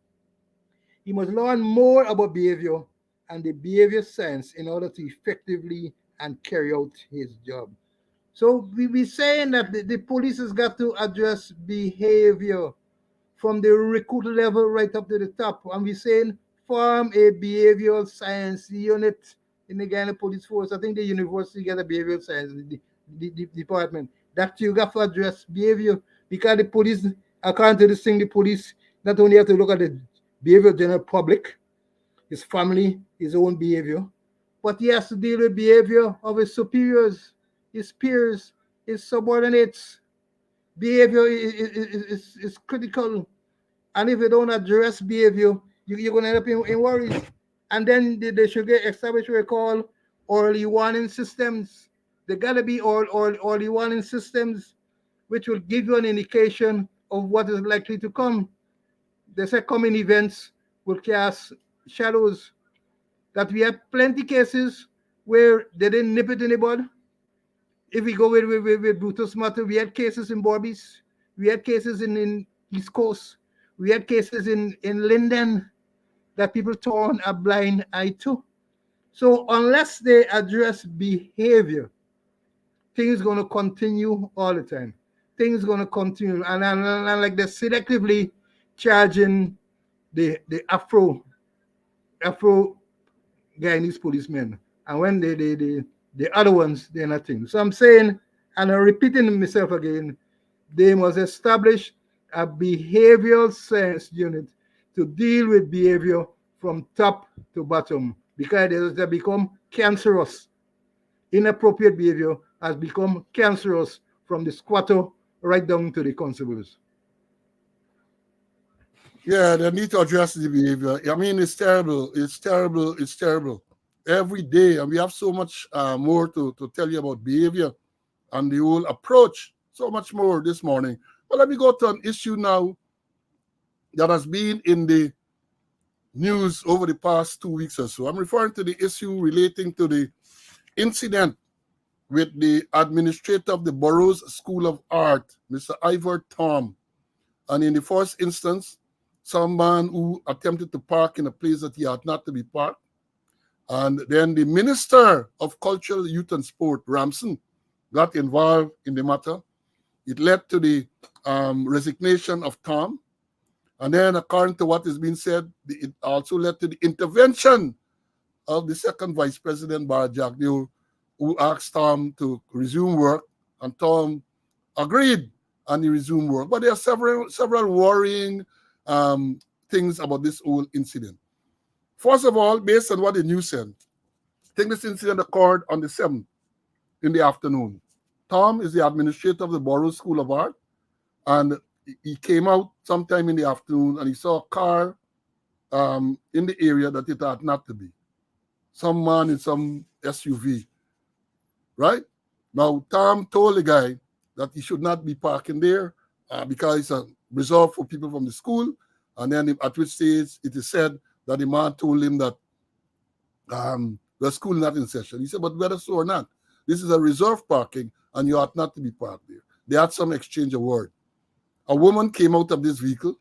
Speaker 2: He must learn more about behavior and the behavior science in order to effectively and carry out his job. So we be saying that the police has got to address behavior from the recruit level right up to the top. And we're saying form a behavioral science unit in the Guyana Police Force. I think the university got a behavioral science the department. That you got to address behavior, because the police, according to this thing, the police not only have to look at the behavior of the general public, his family, his own behavior, but he has to deal with behavior of his superiors, his peers, his subordinates. Behavior is critical. And if you don't address behavior, you're going to end up in worries. And then they should get established what we call early warning systems. There got to be early warning systems which will give you an indication of what is likely to come. They say coming events will cast shadows. That we have plenty cases where they didn't nip it in the bud. If we go with Brutus Matter, we had cases in Barbies, we had cases in East Coast, we had cases in Linden that people turn a blind eye to. So unless they address behavior, things going to continue all the time. Things going to continue. And like they're selectively charging the Afro Guyanese policemen. And when the other ones, they're nothing. So I'm saying, and I'm repeating myself again, they must establish a behavioral science unit to deal with behavior from top to bottom, because they become cancerous. Inappropriate behavior has become cancerous from the squatter right down to the constables.
Speaker 1: Yeah, they need to address the behavior. I mean, it's terrible. It's terrible. It's terrible. Every day, and we have so much more to tell you about behavior and the whole approach. So much more this morning. But let me go to an issue now that has been in the news over the past 2 weeks or so. I'm referring to the issue relating to the incident with the administrator of the Burrowes School of Art, Mr. Ivor Tom. And in the first instance, some man who attempted to park in a place that he had not to be parked. And then the Minister of Culture, Youth and Sport, Ramson, got involved in the matter. It led to the resignation of Tom. And then, according to what is being said, it also led to the intervention of the second Vice President, Bar Jagdeo, who asked Tom to resume work, and Tom agreed and he resumed work. But there are several worrying things about this whole incident. First of all, based on what the news said, I think this incident occurred on the 7th in the afternoon. Tom is the administrator of the Burrowes School of Art, and he came out sometime in the afternoon and he saw a car in the area that it ought not to be. Some man in some SUV, right? Now, Tom told the guy that he should not be parking there because it's a reserved for people from the school. And then at which stage it is said that the man told him that the school is not in session. He said, but whether so or not, this is a reserved parking and you ought not to be parked there. They had some exchange of words. A woman came out of this vehicle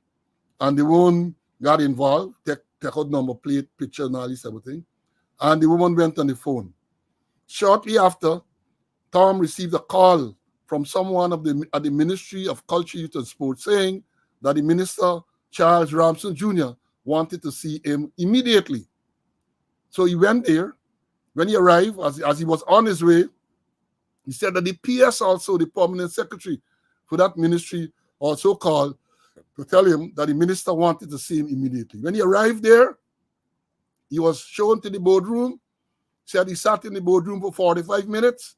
Speaker 1: and the woman got involved, take out number plate, picture and all this everything. And the woman went on the phone. Shortly after, Tom received a call from someone at the Ministry of Culture, Youth and Sport saying that the minister, Charles Ramson Jr., wanted to see him immediately. So he went there. When he arrived, as he was on his way, he said that the PS also, the permanent secretary for that ministry, also called to tell him that the minister wanted to see him immediately. When he arrived there, he was shown to the boardroom, said he sat in the boardroom for 45 minutes.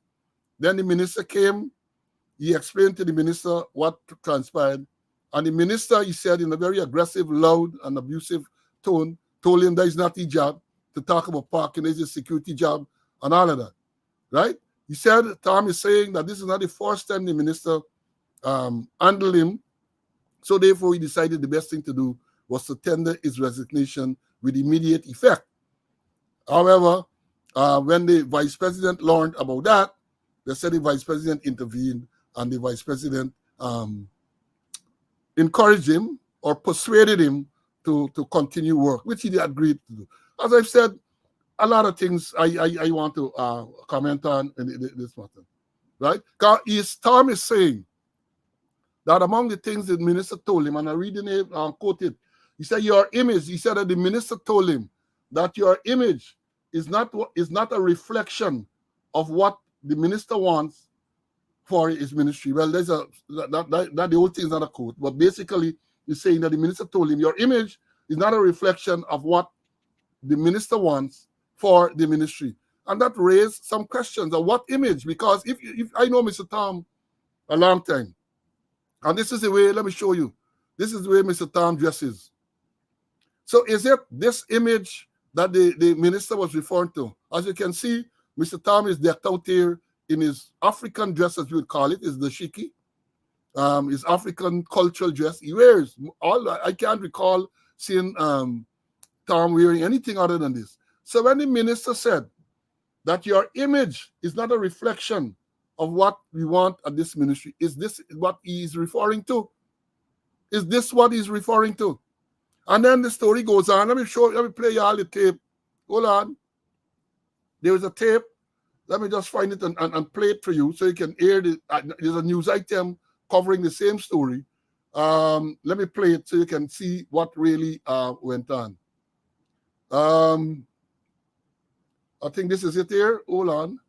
Speaker 1: Then the minister came. He explained to the minister what transpired. And the minister, he said in a very aggressive, loud, and abusive tone, told him that it's not his job to talk about parking, it's a security job, and all of that, right? He said, Tom is saying that this is not the first time the minister handled him. So therefore, he decided the best thing to do was to tender his resignation with immediate effect. However, when the vice president learned about that, they said the vice president intervened and the vice president encouraged him or persuaded him to continue work, which he agreed to do. As I've said, a lot of things I want to comment on in this matter, right? Tom is saying that among the things the minister told him, and I read the name, quote it, he said, your image, he said that the minister told him that your image is not a reflection of what the minister wants for his ministry. Well, there's that the whole thing is not a quote, but basically he's saying that the minister told him your image is not a reflection of what the minister wants for the ministry. And that raised some questions of what image, because if I know Mr. Tom a long time, and this is the way, let me show you. This is the way Mr. Tom dresses. So is it this image that the minister was referring to? As you can see, Mr. Tom is decked out here in his African dress, as you would call it, is the shiki, his African cultural dress. He wears I can't recall seeing Tom wearing anything other than this. So when the minister said that your image is not a reflection of what we want at this ministry, is this what he's referring to? Is this what he's referring to? And then the story goes on. Let me play you all the tape. Hold on. There is a tape. Let me just find it and play it for you so you can hear it. There's a news item covering the same story. Let me play it so you can see what really went on. I think this is it here. Hold on.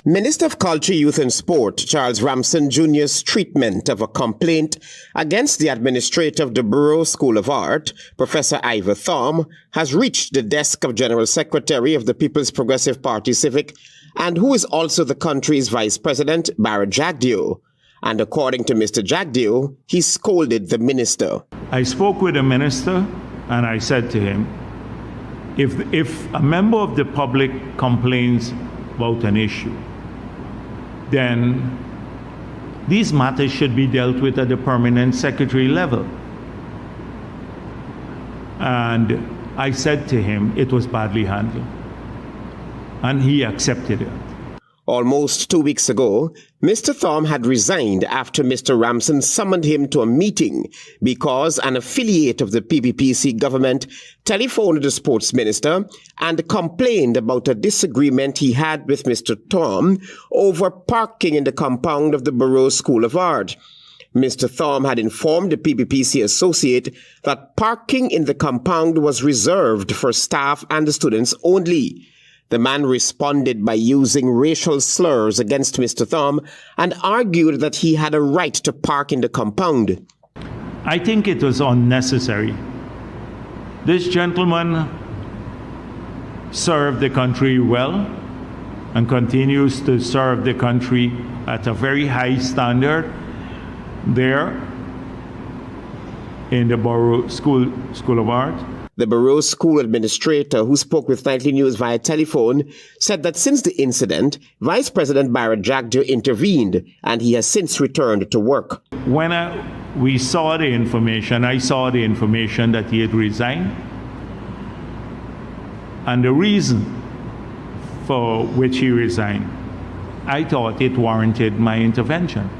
Speaker 3: Minister of Culture, Youth and Sport Charles Ramson Jr.'s treatment of a complaint against the administrator of the Burrowes School of Art, Professor Ivor Thom, has reached the desk of General Secretary of the People's Progressive Party Civic and who is also the country's Vice President, Barrett Jagdeo. And according to Mr. Jagdeo, he scolded the minister.
Speaker 4: I spoke with the minister and I said to him, if a member of the public complains about an issue, then these matters should be dealt with at the permanent secretary level. And I said to him it was badly handled. And he accepted it.
Speaker 3: Almost 2 weeks ago, Mr. Thom had resigned after Mr. Ramson summoned him to a meeting because an affiliate of the PPPC government telephoned the sports minister and complained about a disagreement he had with Mr. Thom over parking in the compound of the Burrowes School of Art. Mr. Thom had informed the PPPC associate that parking in the compound was reserved for staff and the students only. The man responded by using racial slurs against Mr. Thom and argued that he had a right to park in the compound.
Speaker 4: I think it was unnecessary This gentleman served the country well and continues to serve the country at a very high standard there in the Burrowes School of Art.
Speaker 3: The Burrowes School administrator, who spoke with Nightly News via telephone, said that since the incident, Vice President Barrett Jagdeo intervened and he has since returned to work.
Speaker 4: When we saw the information, I saw the information that he had resigned. And the reason for which he resigned, I thought it warranted my intervention.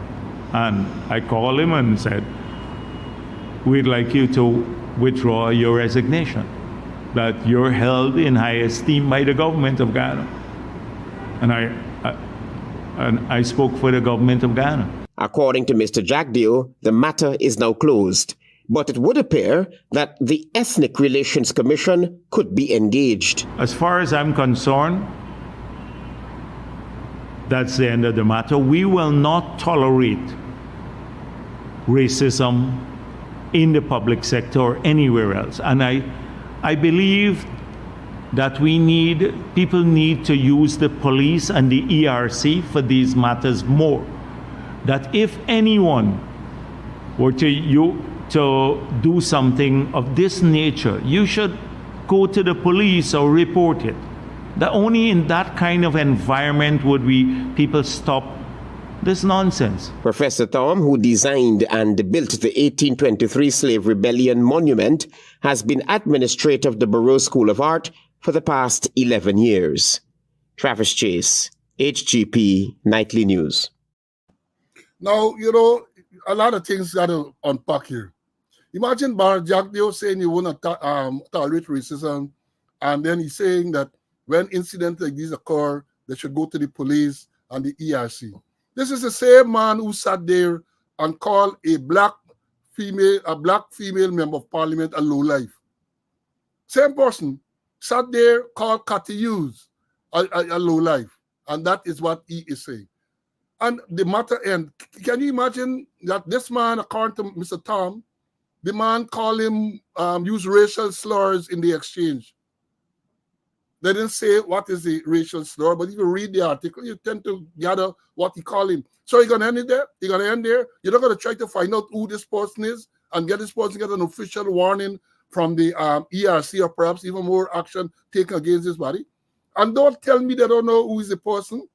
Speaker 4: And I called him and said, we'd like you to withdraw your resignation, that you're held in high esteem by the government of Ghana. And I spoke for the government of Ghana.
Speaker 3: According to Mr. Jagdeo, the matter is now closed, but it would appear that the Ethnic Relations Commission could be engaged.
Speaker 4: As far as I'm concerned, that's the end of the matter. We will not tolerate racism in the public sector or anywhere else. And I believe that people need to use the police and the ERC for these matters more. That if anyone were to do something of this nature, you should go to the police or report it. That only in that kind of environment would people stop this nonsense.
Speaker 3: Professor Thom, who designed and built the 1823 Slave Rebellion Monument, has been administrator of the Burrowes School of Art for the past 11 years. Travis Chase, HGP Nightly News.
Speaker 1: Now, a lot of things got to unpack here. Imagine Barrett Jagdeo saying he won't tolerate racism, and then he's saying that when incidents like these occur, they should go to the police and the ERC. This is the same man who sat there and called a black female member of parliament a lowlife. Same person sat there, called Cathy Hughes a lowlife. And that is what he is saying. And the matter ends. Can you imagine that this man, according to Mr. Thom, the man called him, use racial slurs in the exchange. They didn't say what is the racial slur, but if you read the article, you tend to gather what he called him. So you're going to end it there? You're going to end there? You're not going to try to find out who this person is and get this person to get an official warning from the ERC or perhaps even more action taken against this body? And don't tell me they don't know who is the person,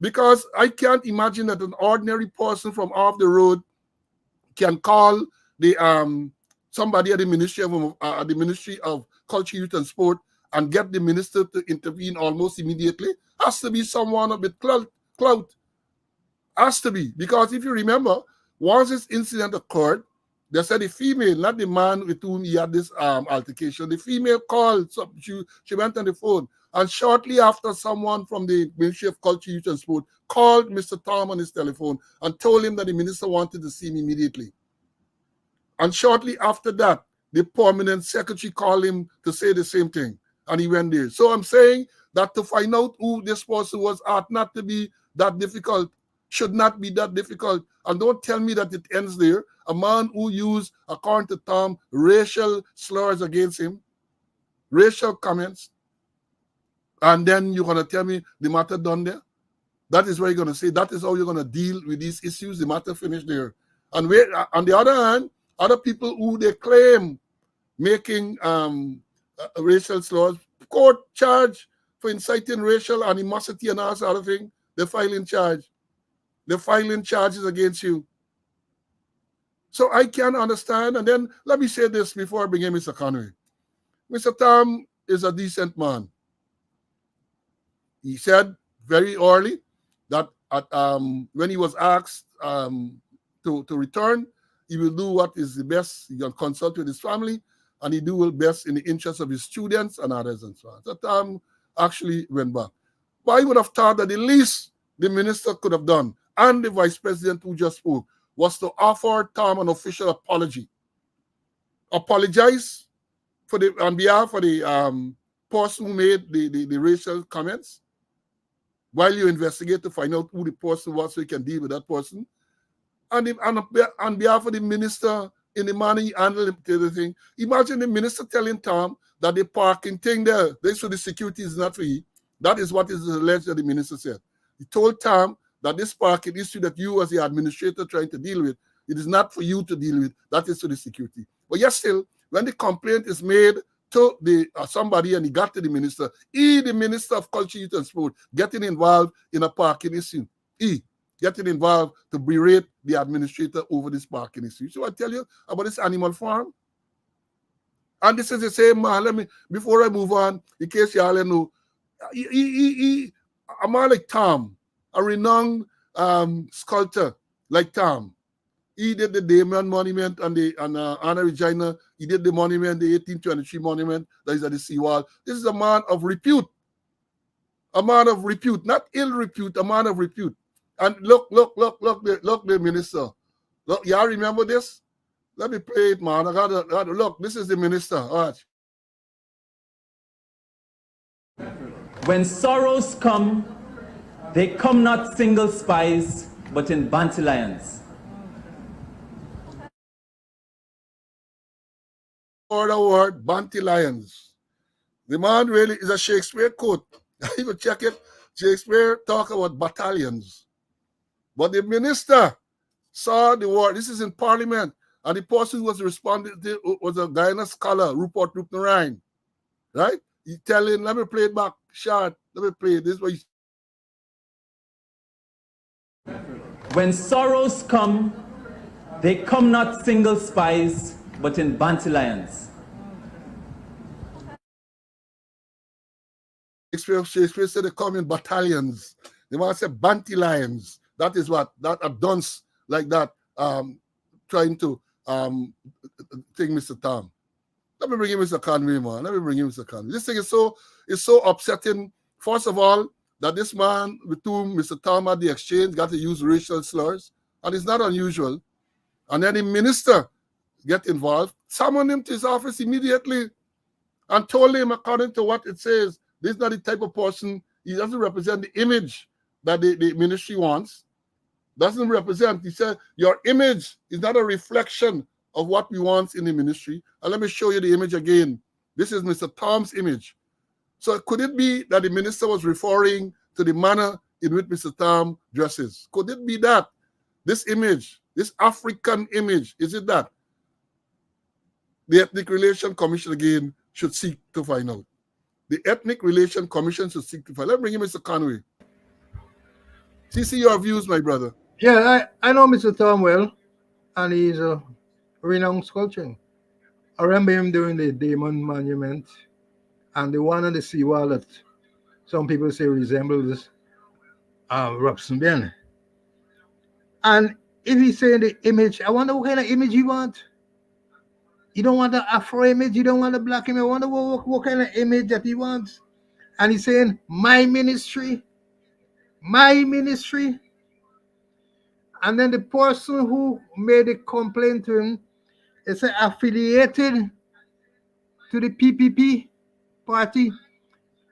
Speaker 1: because I can't imagine that an ordinary person from off the road can call the somebody at the Ministry of Culture, Youth and Sport and get the minister to intervene almost immediately. Has to be someone with clout. Has to be. Because if you remember, once this incident occurred, they said the female, not the man with whom he had this altercation, the female called, so she went on the phone. And shortly after, someone from the Ministry of Culture, Youth and Sport called Mr. Thom on his telephone and told him that the minister wanted to see him immediately. And shortly after that, the permanent secretary called him to say the same thing. And he went there. So I'm saying that to find out who this person was ought not to be that difficult, should not be that difficult. And don't tell me that it ends there. A man who used, according to Thom, racial slurs against him, racial comments, and then you're going to tell me the matter done there? That is what you're going to say. That is how you're going to deal with these issues. The matter finished there. And on the other hand, other people who they claim making racial slurs, court charge for inciting racial animosity and all that other thing, they're filing charge. They're filing charges against you. So I can understand. And then let me say this before I bring in Mr. Conway. Mr. Thom is a decent man. He said very early that when he was asked to return, he will do what is the best. He can consult with his family, and he do best in the interest of his students and others and so on. So Thom actually went back. But I would have thought that the least the minister could have done, and the vice president who just spoke, was to offer Thom an official apology. Apologize on behalf of the person who made the racial comments, while you investigate to find out who the person was so you can deal with that person. And on behalf of the minister in the manner he handled the thing. Imagine the minister telling Tom that the parking thing there, so the security is not for you. That is what is alleged that the minister said. He told Tom that this parking issue that you as the administrator trying to deal with, it is not for you to deal with. That is to the security. But yet still, when the complaint is made to the somebody and he got to the minister, the minister of culture, youth and sport, getting involved in a parking issue. Getting involved to berate the administrator over this parking issue. So I tell you about this animal farm. And this is the same man. Before I move on, in case y'all know, a man like Tom, a renowned sculptor like Tom. He did the Damien Monument and the Anna Regina. He did the monument, the 1823 monument that is at the seawall. This is a man of repute. A man of repute, not ill repute, a man of repute. And look, the minister. Look, y'all remember this? Let me play it, man. I gotta look. This is the minister. All
Speaker 5: right. When sorrows come, they come not single spies, but in banty lions.
Speaker 1: Or the word banty lions. The man really is a Shakespeare quote. You can check it. Shakespeare talk about battalions. But the minister saw the word. This is in Parliament. And the person who was responding to was a Guyana scholar, Rupert Rupnerine. Right? He telling, let me play it back. Short. Let me play it. This way.
Speaker 5: When sorrows come, they come not single spies, but in banty lions.
Speaker 1: Shakespeare said they come in battalions. They want to say banty lions. That is what that a dunce like that trying to take Mr. Tom. Let me bring in Mr. Conway, man. Let me bring in Mr. Conway. This thing is so upsetting. First of all, that this man with whom Mr. Tom had the exchange got to use racial slurs, and it's not unusual. And then the minister get involved, summoned him to his office immediately, and told him, according to what it says, this is not the type of person. He doesn't represent the image that the ministry wants. Doesn't represent. He said, your image is not a reflection of what we want in the ministry. And let me show you the image again. This is Mr. Tom's image. So could it be that the minister was referring to the manner in which Mr. Tom dresses? Could it be that this image, this African image, is it that? The Ethnic Relation Commission again should seek to find out. The Ethnic Relation Commission should seek to find out. Let me bring in Mr. Conway. See your views, my brother.
Speaker 2: Yeah, I know Mr. Tom well, and he's a renowned sculptor. I remember him doing the Damon Monument and the one on the seawall that some people say resembles Robson Ben. And if he's saying the image, I wonder what kind of image you want. You don't want an Afro image, you don't want a black image. I wonder what kind of image that he wants. And he's saying, my ministry. And then the person who made a complaint to him is affiliated to the PPP party.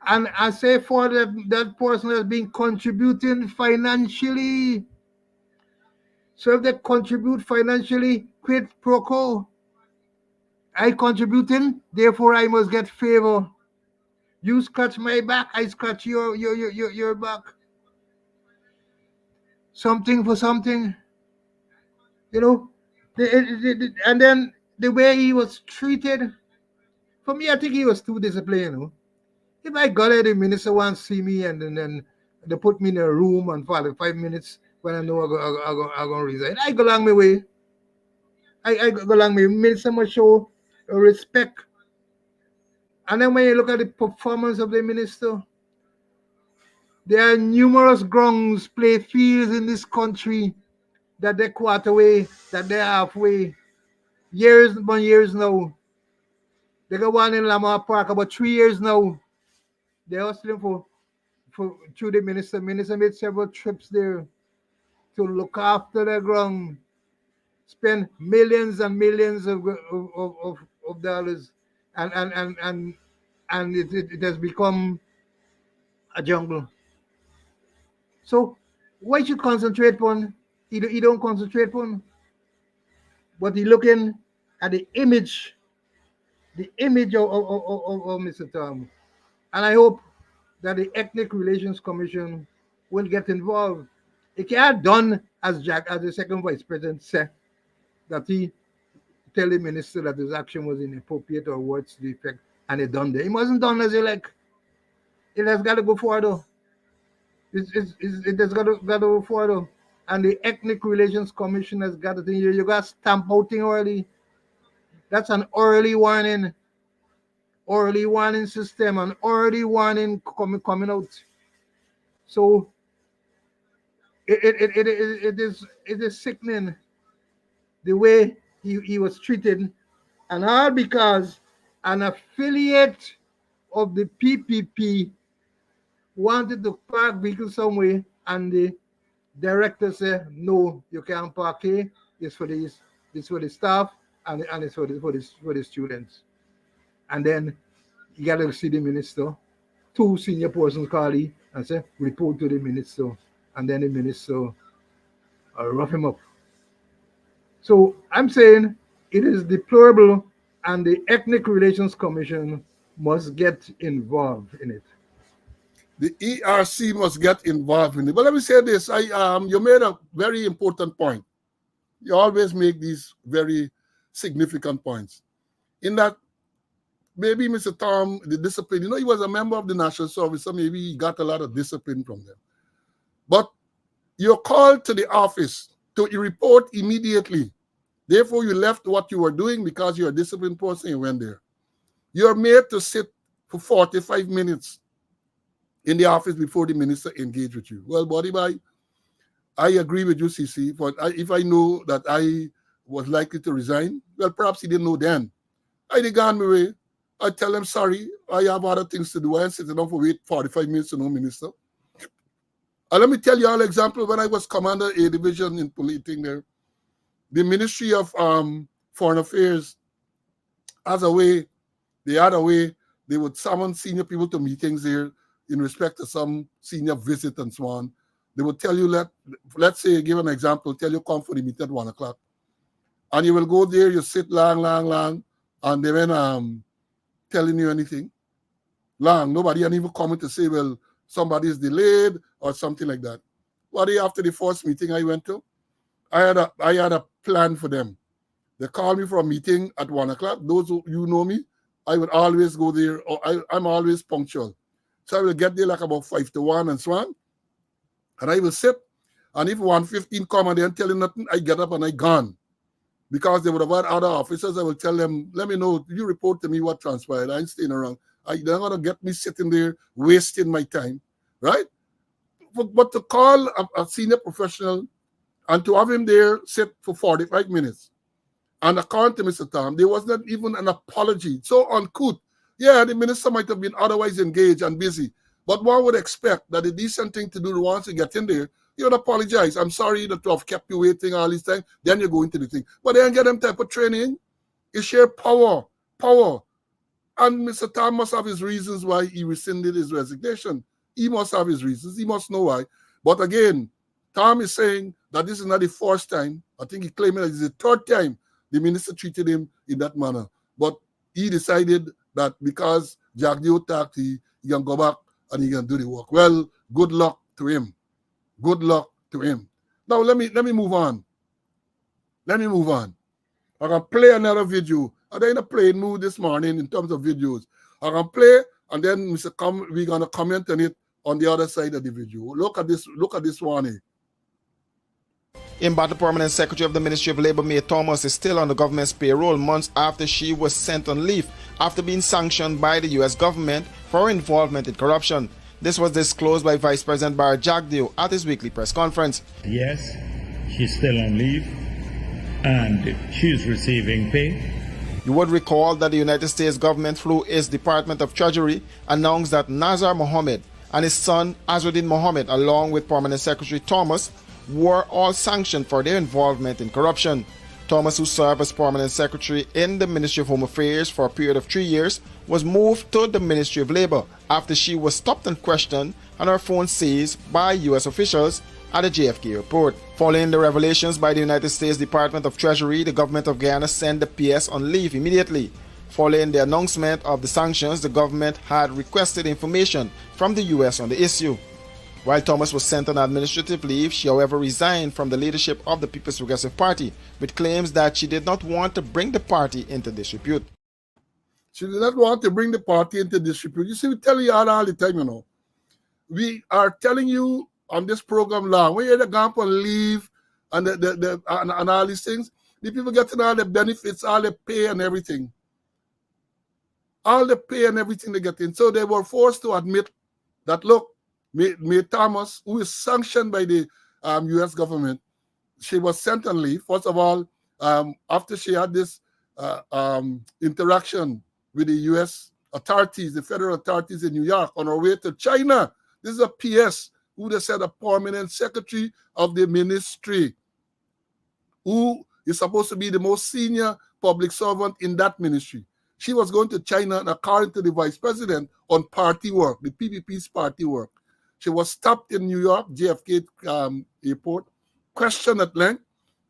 Speaker 2: And I say for that person has been contributing financially. So if they contribute financially, quid pro quo. I contributing, therefore I must get favor. You scratch my back, I scratch your back. Something for something, you know. And then the way he was treated, for me, I think he was too disciplined. You know? If I got there, the minister wants to see me, and then they put me in a room and for 5 minutes when I know I'm going to resign, I go along my way. I go along my way. Minister must show respect. And then when you look at the performance of the minister, there are numerous grounds, play fields in this country that they're quarter way, that they're halfway. Years now. They got one in Lamar Park about 3 years now. They're hustling for through the minister. Minister made several trips there to look after the ground, spend millions and millions of dollars, and it has become a jungle. So why should concentrate on? He don't concentrate on. But he looking at the image of Mr. Tom. And I hope that the Ethnic Relations Commission will get involved. It can't done as the second vice president said, that he tell the minister that his action was inappropriate or what's the effect, and it done there. It wasn't done as like. It has got to go forward. It has got to go forward. And the Ethnic Relations Commission has got to think you got to stamp out thing early. That's an early warning system, an early warning coming out. So it is sickening the way he was treated, and all because an affiliate of the PPP wanted to park vehicles somewhere, and the director said, "No, you can't park here. It's for this for the staff, and it's for the students." And then you got to see the minister. Two senior persons call him and say, "Report to the minister," and then the minister rough him up. So I'm saying it is deplorable, and the Ethnic Relations Commission must get involved in it.
Speaker 1: The ERC must get involved in it. But let me say this: you made a very important point. You always make these very significant points. In that, maybe Mr. Tom, the discipline, he was a member of the National Service, so maybe he got a lot of discipline from them. But you're called to the office to report immediately. Therefore, you left what you were doing because you're a disciplined person, you went there. You're made to sit for 45 minutes in the office before the minister engaged with you. Well, body by, I agree with you, CC. But if I know that I was likely to resign, well, perhaps he didn't know then. I'd gone my way. I tell him, sorry, I have other things to do. I sit down for wait 45 minutes to no minister. And let me tell you all an example. When I was commander A division in policing there, the Ministry of Foreign Affairs has a way, they had a way, they would summon senior people to meetings there in respect to some senior visit and so on. They would tell you, let's say, give an example, tell you come for the meeting at 1 o'clock. And you will go there, you sit long, and they went telling you anything. Long, nobody and even coming to say, well, somebody is delayed or something like that. Well, after the first meeting I went to, I had a plan for them. They called me for a meeting at 1 o'clock. Those who know me, I would always go there, or I'm always punctual. So I will get there like about 5 to 1 and so on. And I will sit. And if 1:15 come and they ain't telling nothing, I get up and I gone. Because they would have had other officers, I will tell them, let me know, you report to me what transpired. I ain't staying around. They're going to get me sitting there, wasting my time, right? But to call a senior professional and to have him there sit for 45 minutes, and according to Mr. Tom, there was not even an apology. So uncouth. Yeah, the minister might have been otherwise engaged and busy, but one would expect that the decent thing to do once you get in there, you would apologize. I'm sorry that to have kept you waiting all this time. Then you go into the thing. But then get them type of training. It's sheer power. And Mr. Tom must have his reasons why he rescinded his resignation. He must have his reasons. He must know why. But again, Tom is saying that this is not the first time. I think he claimed that it's the third time the minister treated him in that manner. But he decided that because Jack Dio talked, he can go back and he can do the work. Well, good luck to him. Good luck to him. Now let me move on. I'm gonna play another video. I'm in a playing mood this morning in terms of videos. I'm gonna play, and then we're gonna comment on it on the other side of the video. Look at this one here.
Speaker 6: Imbattle Permanent Secretary of the Ministry of Labour, May Thomas, is still on the government's payroll months after she was sent on leave after being sanctioned by the U.S. government for involvement in corruption. This was disclosed by Vice President Barry Jagdeo at his weekly press conference.
Speaker 7: Yes, she's still on leave and she's receiving pay.
Speaker 6: You would recall that the United States government, through its Department of Treasury, announced that Nazar Mohammed and his son Azruddin Mohammed, along with Permanent Secretary Thomas, were all sanctioned for their involvement in corruption. Thomas, who served as Permanent Secretary in the Ministry of Home Affairs for a period of 3 years, was moved to the Ministry of Labour after she was stopped and questioned and her phone seized by U.S. officials at the JFK airport. Following the revelations by the United States Department of Treasury, the government of Guyana sent the PS on leave immediately. Following the announcement of the sanctions, the government had requested information from the U.S. on the issue. While Thomas was sent on administrative leave, she however resigned from the leadership of the People's Progressive Party with claims that she did not want to bring the party into disrepute.
Speaker 1: She did not want to bring the party into disrepute. You see, we tell you all the time, We are telling you on this program long, when you're going to leave and, and all these things, the people getting all the benefits, all the pay and everything. All the pay and everything they get in. So they were forced to admit that, look, May Thomas, who is sanctioned by the U.S. government, she was sent on leave. First of all, after she had this interaction with the U.S. authorities, the federal authorities in New York, on her way to China. This is a PS who they said a permanent secretary of the ministry, who is supposed to be the most senior public servant in that ministry. She was going to China, and according to the vice president, on party work, the PPP's party work. She was stopped in New York, JFK airport, questioned at length,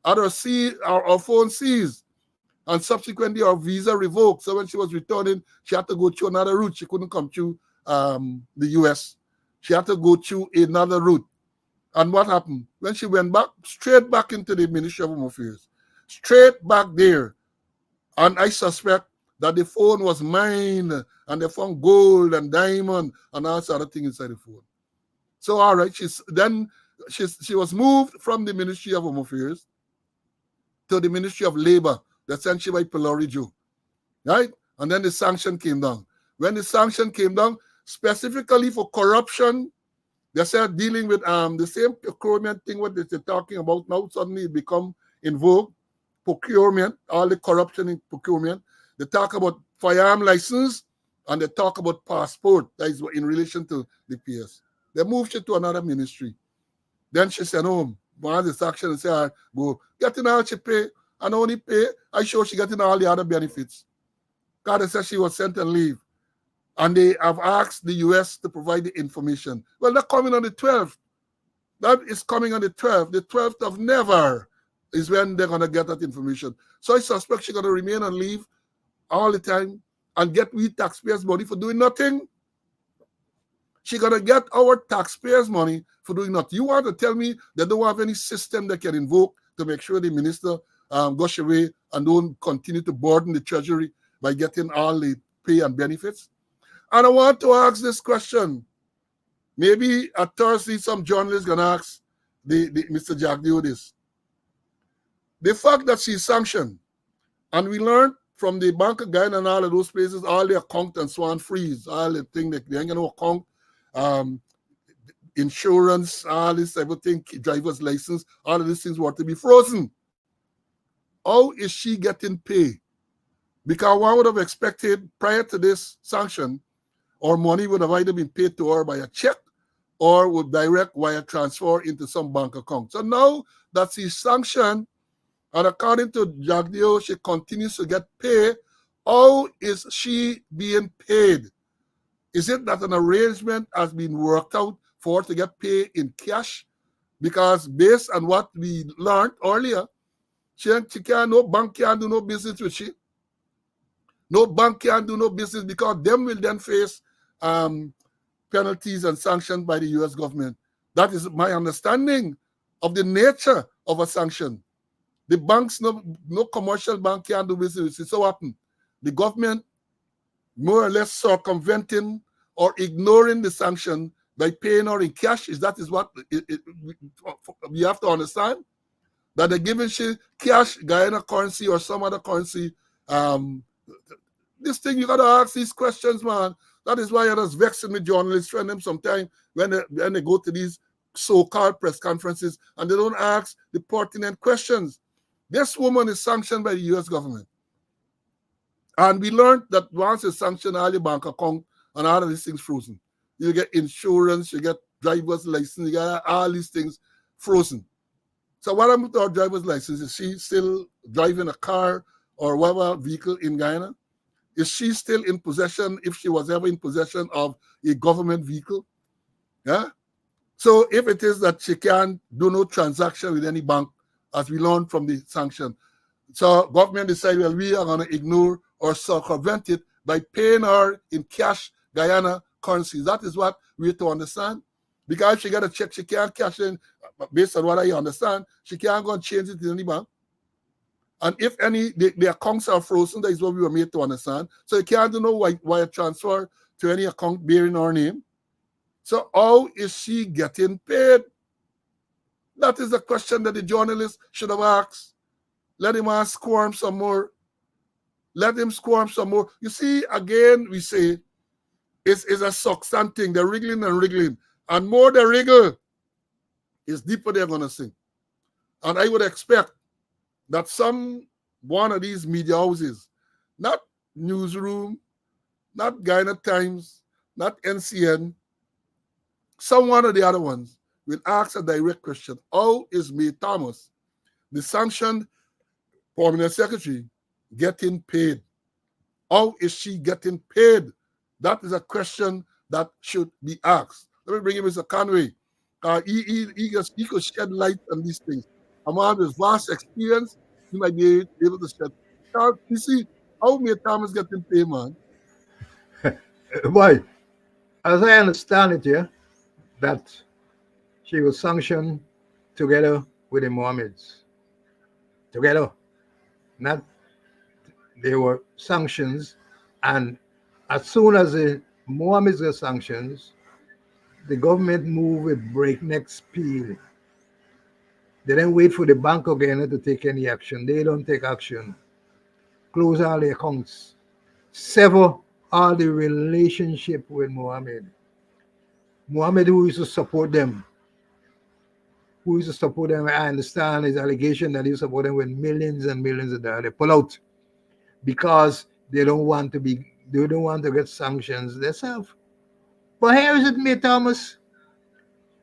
Speaker 1: had her phone seized, and subsequently her visa revoked. So when she was returning, she had to go through another route. She couldn't come through the U.S. She had to go through another route. And what happened? When she went back, straight back into the Ministry of Home Affairs, straight back there. And I suspect that the phone was mined, and they found gold and diamond and all sort of things inside the phone. So, all right, she was moved from the Ministry of Home Affairs to the Ministry of Labor, that's essentially by Pilori Joe, right? And then the sanction came down. When the sanction came down, specifically for corruption, they said dealing with the same procurement thing what they're talking about now, suddenly it become in vogue, procurement, all the corruption in procurement. They talk about firearm license, and they talk about passport, that is in relation to the PS. They moved her to another ministry. Then she said, home, once the sanction and said, go, getting all she pay, and only pay, I sure she getting all the other benefits. God, they said she was sent on leave. And they have asked the U.S. to provide the information. Well, they're coming on the 12th. That is coming on the 12th. The 12th of never is when they're going to get that information. So I suspect she's going to remain on leave all the time and get we taxpayers' money for doing nothing. She's going to get our taxpayers' money for doing nothing. You want to tell me they don't have any system they can invoke to make sure the minister goes away and don't continue to burden the treasury by getting all the pay and benefits? And I want to ask this question. Maybe at Thursday, some journalists going to ask Mr. Jagdeo this. The fact that she's sanctioned, and we learned from the Bank of Guyana and all of those places, all their account and so on freeze, all the thing that they ain't going to account, insurance, all this type of thing, driver's license, all of these things were to be frozen. How is she getting paid? Because one would have expected prior to this sanction, or money would have either been paid to her by a check or with direct wire transfer into some bank account. So now that she's sanctioned, and according to Jagdeo, she continues to get paid, how is she being paid? Is it that an arrangement has been worked out for her to get paid in cash? Because based on what we learned earlier, no bank can't do no business with she. No bank can't do no business because them will then face penalties and sanctions by the U.S. government. That is my understanding of the nature of a sanction. The banks, no commercial bank can do business. It so happen the government more or less circumventing or ignoring the sanction by paying her in cash. That is what we have to understand. That they're giving she cash, Guyana currency or some other currency. This thing you gotta ask these questions, man. That is why it is vexing with journalists, friend them sometimes when they go to these so-called press conferences and they don't ask the pertinent questions. This woman is sanctioned by the U.S. government. And we learned that once it's sanctioned, all your bank account and all of these things frozen. You get insurance, you get driver's license, you get all these things frozen. So what happened to our driver's license? Is she still driving a car or whatever vehicle in Guyana? Is she still in possession, if she was ever in possession of a government vehicle? Yeah. So if it is that she can't do no transaction with any bank, as we learned from the sanction, so government decided, well, we are going to ignore or circumvent it by paying her in cash Guyana currency. That is what we have to understand. Because if she got a check, she can't cash in, based on what I understand, she can't go and change it in any bank. And if any, the accounts are frozen, that is what we were made to understand. So you can't do no wire transfer to any account bearing her name. So how is she getting paid? That is the question that the journalist should have asked. Let him ask squirm some more. Let him squirm some more. You see, again, we say it's a succinct thing. They're wriggling and wriggling. And more they wriggle, is deeper they're going to sink. And I would expect that one of these media houses, not Newsroom, not Guyana Times, not NCN, some one of the other ones will ask a direct question. How is May Thomas, the sanctioned permanent secretary, getting paid? How is she getting paid? That is a question that should be asked. Let me bring in Mr. Conway. He could shed light on these things. A man with vast experience, he might be able to shed. You see, how May Thomas getting paid, man?
Speaker 2: Boy, as I understand it, yeah, that she was sanctioned together with the Mohammeds. Together. Not they were sanctions, and as soon as the Mohammeds were sanctions, the government moved with breakneck speed. They didn't wait for the Bank of Ghana to take any action. They don't take action. Close all the accounts. Sever all the relationship with Mohammed. Mohammed, who used to support them. I understand his allegation that he support them with millions and millions of dollars. They pull out because they don't want to get sanctions themselves. But here is it, May Thomas,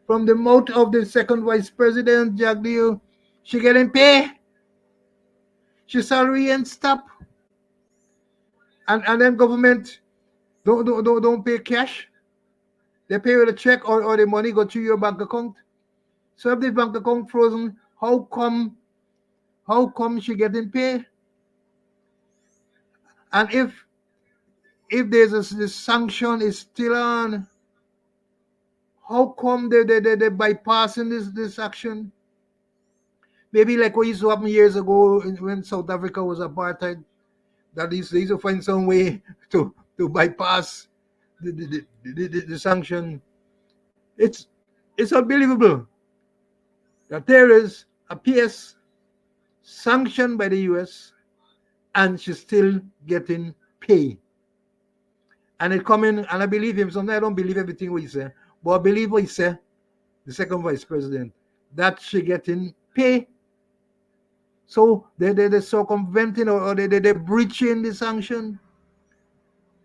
Speaker 2: from the mouth of the second vice president, Jack Deal, she getting pay. She salary and stop. And then government don't pay cash. They pay with a check or the money go to your bank account. So if the bank account frozen, how come she getting paid? And if there's this sanction is still on, how come they bypassing this action? Maybe like what used to happen years ago when South Africa was apartheid, that they used to find some way to bypass the sanction. It's unbelievable that there is a PS sanctioned by the US and she's still getting paid. And it coming, and I believe him. Sometimes I don't believe everything he say, but I believe what he said, the second vice president, that she getting paid. So they're circumventing or they're breaching the sanction.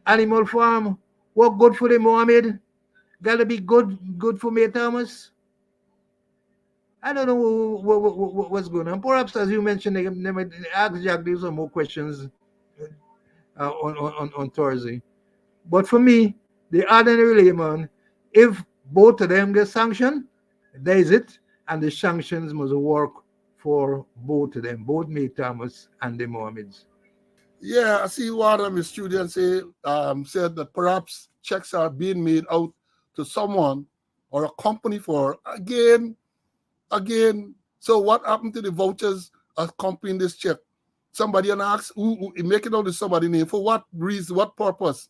Speaker 2: Animal farm, what good for the Mohammed? Gotta be good for May Thomas. I don't know what's going on. Perhaps, as you mentioned, they might ask Jack some more questions on Thursday. But for me, the ordinary layman, if both of them get sanctioned, there is it, and the sanctions must work for both of them, both May Thomas and the Mohammeds.
Speaker 1: Yeah, I see one of my students said that perhaps checks are being made out to someone or a company for again. So what happened to the vouchers accompanying this check? Somebody asks who make it out to somebody's name for what reason, what purpose,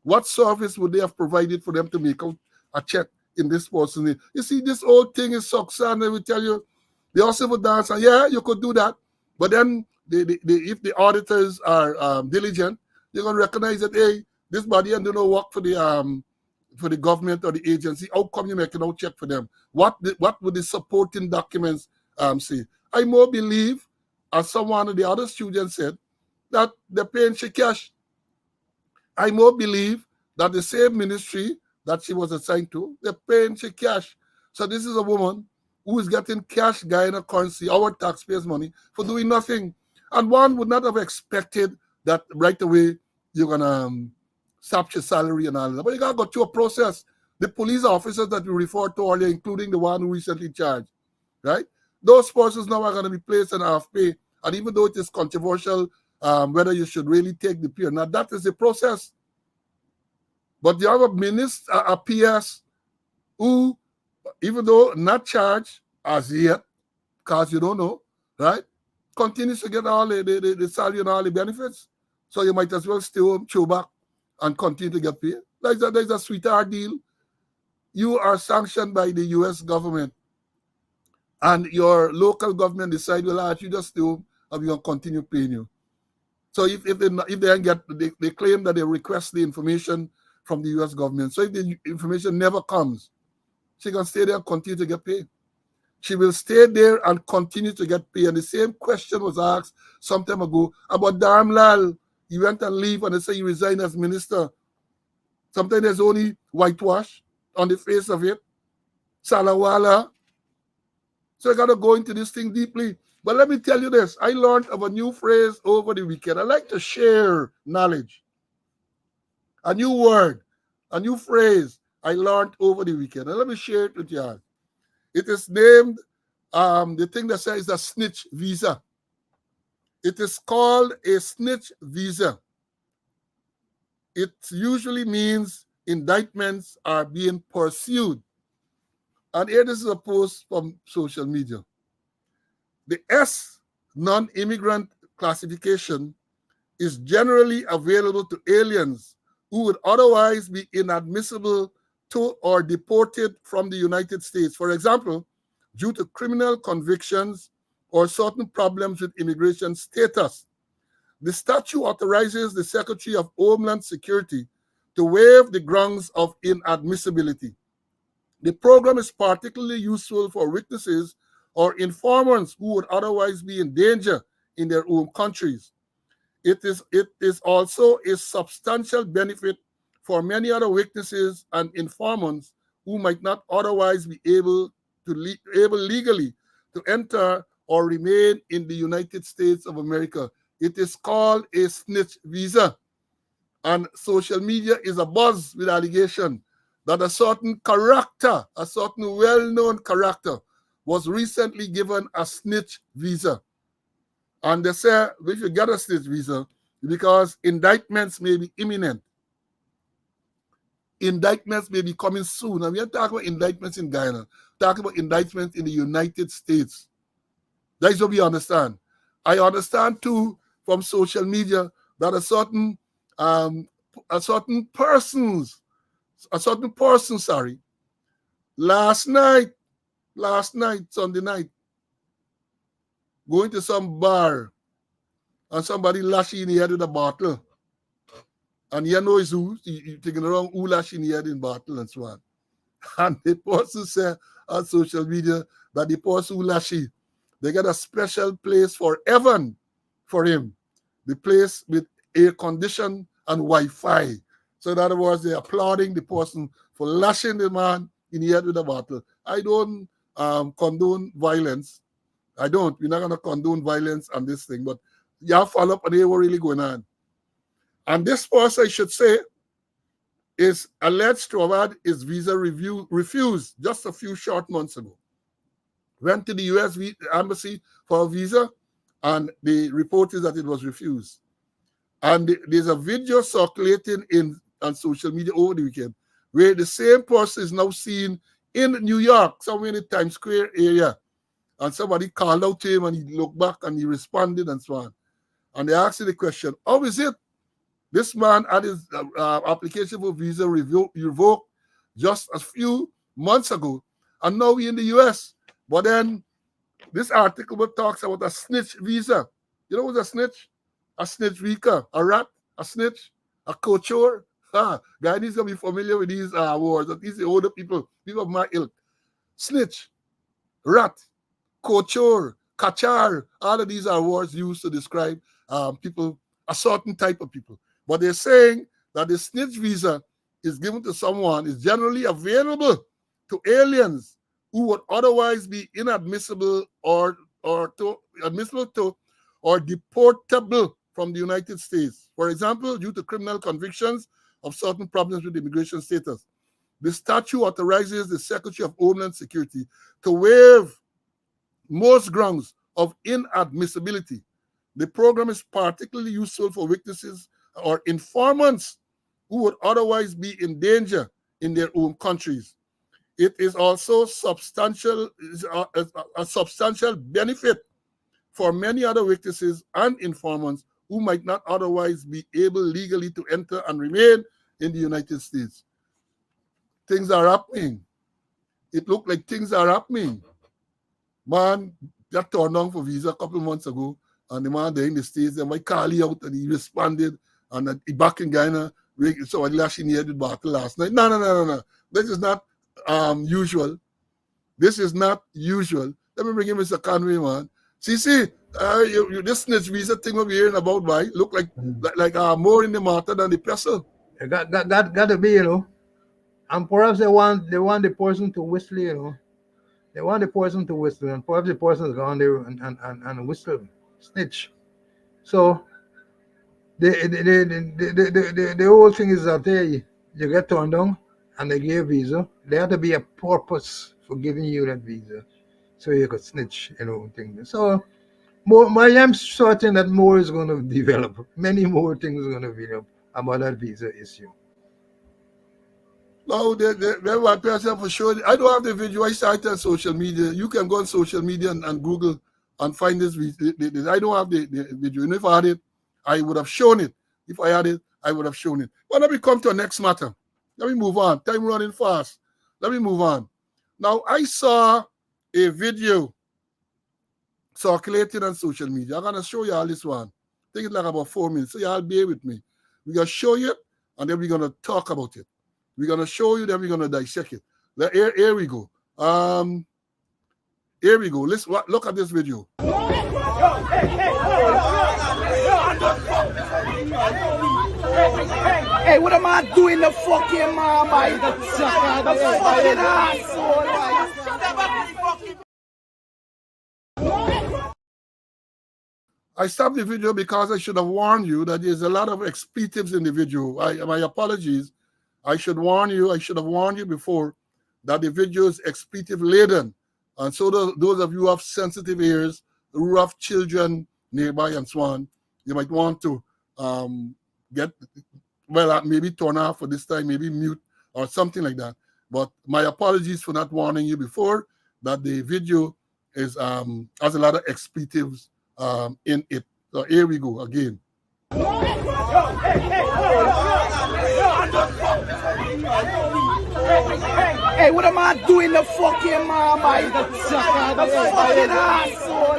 Speaker 1: what service would they have provided for them to make out a check in this person's name? You see, this whole thing is success. They will tell you they also would dance, and yeah, you could do that, but then if the auditors are diligent, they're gonna recognize that hey, this body and do no work for the government or the agency. How come you making out check for them? What would the supporting documents say? I more believe, as someone of the other students said, that they're paying she cash. I more believe that the same ministry that she was assigned to, they're paying she cash. So this is a woman who is getting cash Guyana currency, our taxpayers' money, for doing nothing. And one would not have expected that right away you're gonna stop your salary and all that. But you gotta go through a process. the police officers that we referred to earlier, including the one who recently charged, right? Those persons now are going to be placed in half pay. And even though it is controversial whether you should really take the pay or not, that is the process. But the other minister, PS, who, even though not charged as yet, because you don't know, right, continues to get all the salary and all the benefits. So you might as well stay home, chew back, and continue to get paid. There's a sweetheart deal. You are sanctioned by the U.S. government, and your local government decide, well, you just stay home, and we're going to continue paying you. So if they claim that they request the information from the U.S. government. So if the information never comes, she can stay there and continue to get paid. She will stay there and continue to get paid. And the same question was asked some time ago about Dharmlal. He went and leave and they say he resigned as minister. Sometimes there's only whitewash on the face of it. Salawala. So I got to go into this thing deeply. But let me tell you this. I learned of a new phrase over the weekend. I like to share knowledge. A new word, a new phrase I learned over the weekend. And let me share it with you. It is named, the thing that says a snitch visa. It is called a snitch visa. It usually means indictments are being pursued. And here this is a post from social media. The S non-immigrant classification is generally available to aliens who would otherwise be inadmissible to or deported from the United States, for example, due to criminal convictions or certain problems with immigration status. The statute authorizes the Secretary of Homeland Security to waive the grounds of inadmissibility. The program is particularly useful for witnesses or informants who would otherwise be in danger in their own countries. It is also a substantial benefit for many other witnesses and informants who might not otherwise be able legally to enter or remain in the United States of America. It is called a snitch visa. And social media is abuzz with allegation that a certain character, a certain well-known character, was recently given a snitch visa. And they say, if you get a snitch visa, because indictments may be imminent. Indictments may be coming soon. And we are talking about indictments in Guyana, talking about indictments in the United States. That's what we understand. I understand too from social media that a certain person, last night, Sunday night, going to some bar, and somebody lashing in the head with a bottle. And you know it's who, you taking around who lashing in the head in bottle and so on. And the person said on social media that the person who lashing, they got a special place for heaven for him. The place with air condition and Wi-Fi. So in other words, they're applauding the person for lashing the man in the head with a bottle. I don't condone violence. I don't. We're not going to condone violence on this thing, but you have to follow up on what really going on. And this person, I should say, is alleged to have had his visa refused just a few short months ago. Went to the U.S. embassy for a visa, and the report is that it was refused. And there's a video circulating on social media over the weekend where the same person is now seen in New York, somewhere in the Times Square area. And somebody called out to him and he looked back and he responded and so on. And they asked him the question, how is it this man had his application for visa revoked just a few months ago, and now we're in the U.S. But then this article talks about a snitch visa. You know what's a snitch? A snitch vika, a rat, a snitch, a couture. Guy needs to be familiar with these words. These are the older people of my ilk. Snitch, rat, couture, kachar. All of these are words used to describe people, a certain type of people. But they're saying that the snitch visa is given to someone, is generally available to aliens who would otherwise be inadmissible or deportable from the United States. For example, due to criminal convictions of certain problems with immigration status. The statute authorizes the Secretary of Homeland Security to waive most grounds of inadmissibility. The program is particularly useful for witnesses or informants who would otherwise be in danger in their own countries. It is also a substantial benefit for many other witnesses and informants who might not otherwise be able legally to enter and remain in the United States. Things are happening. It looked like things are happening. Man, that turned down for visa a couple of months ago, and the man there in the States, they might call he out, and he responded, and he back in Ghana. So I lashing near the battle last night. No. This is not usual. This is not usual. Let me bring in Mr. Conway, man. See, this snitch visa thing we're hearing about, right? Look like more in the matter than the pestle.
Speaker 2: It got to be, and perhaps they want the person to whistle, They want the person to whistle, and perhaps the person is gone there and whistle, snitch. So the whole thing is that you get turned down and they give visa. There had to be a purpose for giving you that visa, so you could snitch, things. So I am certain that more is going to develop. Many more things are going to develop about that visa issue.
Speaker 1: No, they want person for sure. I don't have the video. I saw it on social media. You can go on social media and Google and find this video. I don't have the video. And if I had it, I would have shown it. If I had it, I would have shown it. But let me come to the next matter. Let me move on. Time running fast. Let me move on. Now, I saw a video circulating on social media. I'm going to show you all this one. Take it like about 4 minutes. So y'all bear with me. We're going to show you, and then we're going to talk about it. We're going to show you, then we're going to dissect it. Here we go. Here we go. Let's look at this video.
Speaker 8: Hey, what am I doing the fucking mama? The fucking asshole.
Speaker 1: I stopped the video because I should have warned you that there's a lot of expletives in the video. My apologies. I should warn you. I should have warned you before that the video is expletive laden. And so those of you who have sensitive ears, who have children nearby and so on, you might want to maybe turn off for this time, maybe mute or something like that. But my apologies for not warning you before that the video is has a lot of expletives in it. So here we go again.
Speaker 8: Hey, what am I doing the fucking mama? The fucking asshole.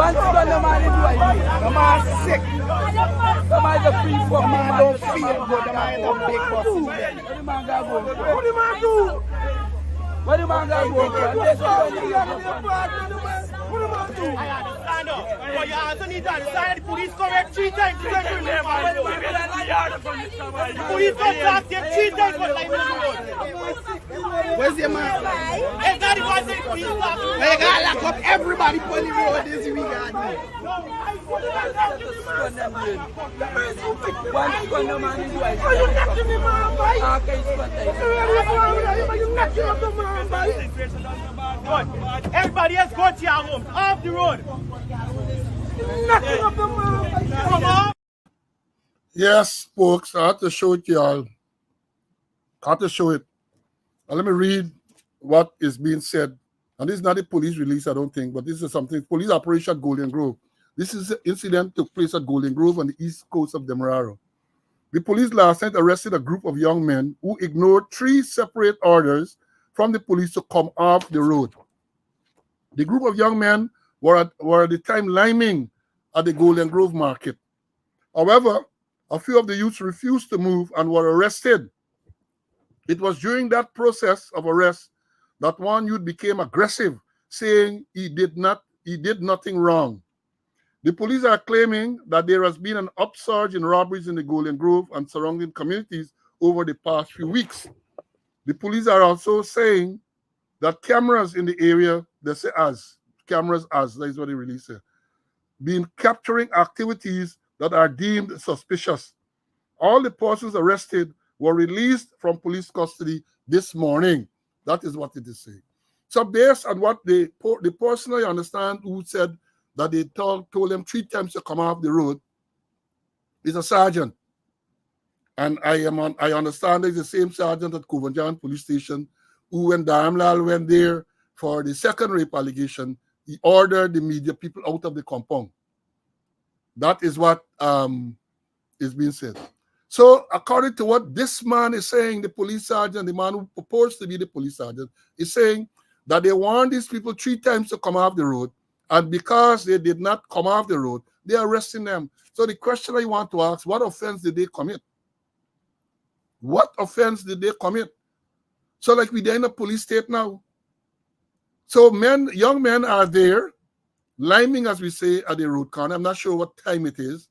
Speaker 8: One gun the man is doing. The man sick. The man is a free fuck. The man don't feel good. The man is a big boss. What the man got going for? What the man do? What the man got going for? What the man do?
Speaker 9: I understand though. But you also need to understand the police come here 3 times. The police come talk to you 3 times for life in the road.
Speaker 8: Where's your man?
Speaker 9: It's not even the police talk.
Speaker 8: They gotta lock up everybody on the road this weekend. One gun the man is doing. Are you knocking me, man, boy? You knocking up the man, boy?
Speaker 9: Everybody else go to your homes, off the road.
Speaker 8: Knocking up the man, boy.
Speaker 9: Come on.
Speaker 1: Yes, folks, I have to show it to y'all. I have to show it. Now, let me read what is being said. And this is not a police release, I don't think, but this is something. Police operation at Golden Grove. This is an incident took place at Golden Grove on the east coast of Demerara. The police last night arrested a group of young men who ignored 3 separate orders from the police to come off the road. The group of young men were at the time liming at the Golden Grove market. However, a few of the youths refused to move and were arrested. It was during that process of arrest that one youth became aggressive, saying he did nothing wrong. The police are claiming that there has been an upsurge in robberies in the Golden Grove and surrounding communities over the past few weeks. The police are also saying that cameras in the area, they say that is what they release here, been capturing activities that are deemed suspicious. All the persons arrested were released from police custody this morning. That is what it is saying. So based on what the person I understand who said that they told them 3 times to come off the road is a sergeant. And I understand it's the same sergeant at Covanjan Police Station who, when Dharamlal went there for the second rape allegation, he ordered the media people out of the compound. That is what is being said. So according to what this man is saying, the police sergeant, the man who purports to be the police sergeant, is saying that they warned these people 3 times to come off the road, and because they did not come off the road, they are arresting them. So the question I want to ask, what offense did they commit? What offense did they commit? So like we're in a police state now. So young men are there, liming, as we say, at the road corner. I'm not sure what time it is.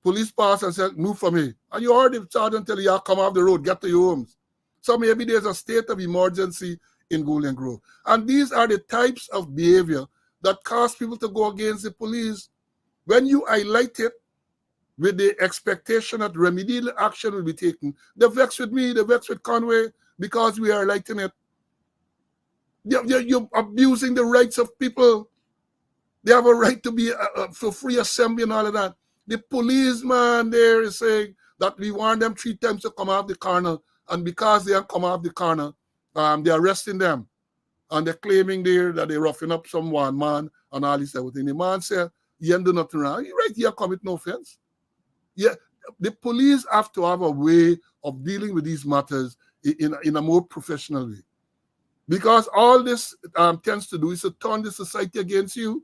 Speaker 1: Police pass and said, move from here. And you heard the sergeant tell you, come off the road, get to your homes. So maybe there's a state of emergency in Golden Grove. And these are the types of behavior that cause people to go against the police. When you highlight it with the expectation that remedial action will be taken, they vex with me, they vex with Conway, because we are highlighting it. You're abusing the rights of people. They have a right to be for free assembly and all of that. The policeman there is saying that we want them 3 times to come off the corner, and because they have come off the corner, they're arresting them. And they're claiming there that they're roughing up someone, man, and all this everything. The man said, you ain't do nothing wrong. You right here commit no offense. Yeah, the police have to have a way of dealing with these matters in a more professional way. Because all this tends to do is to turn the society against you.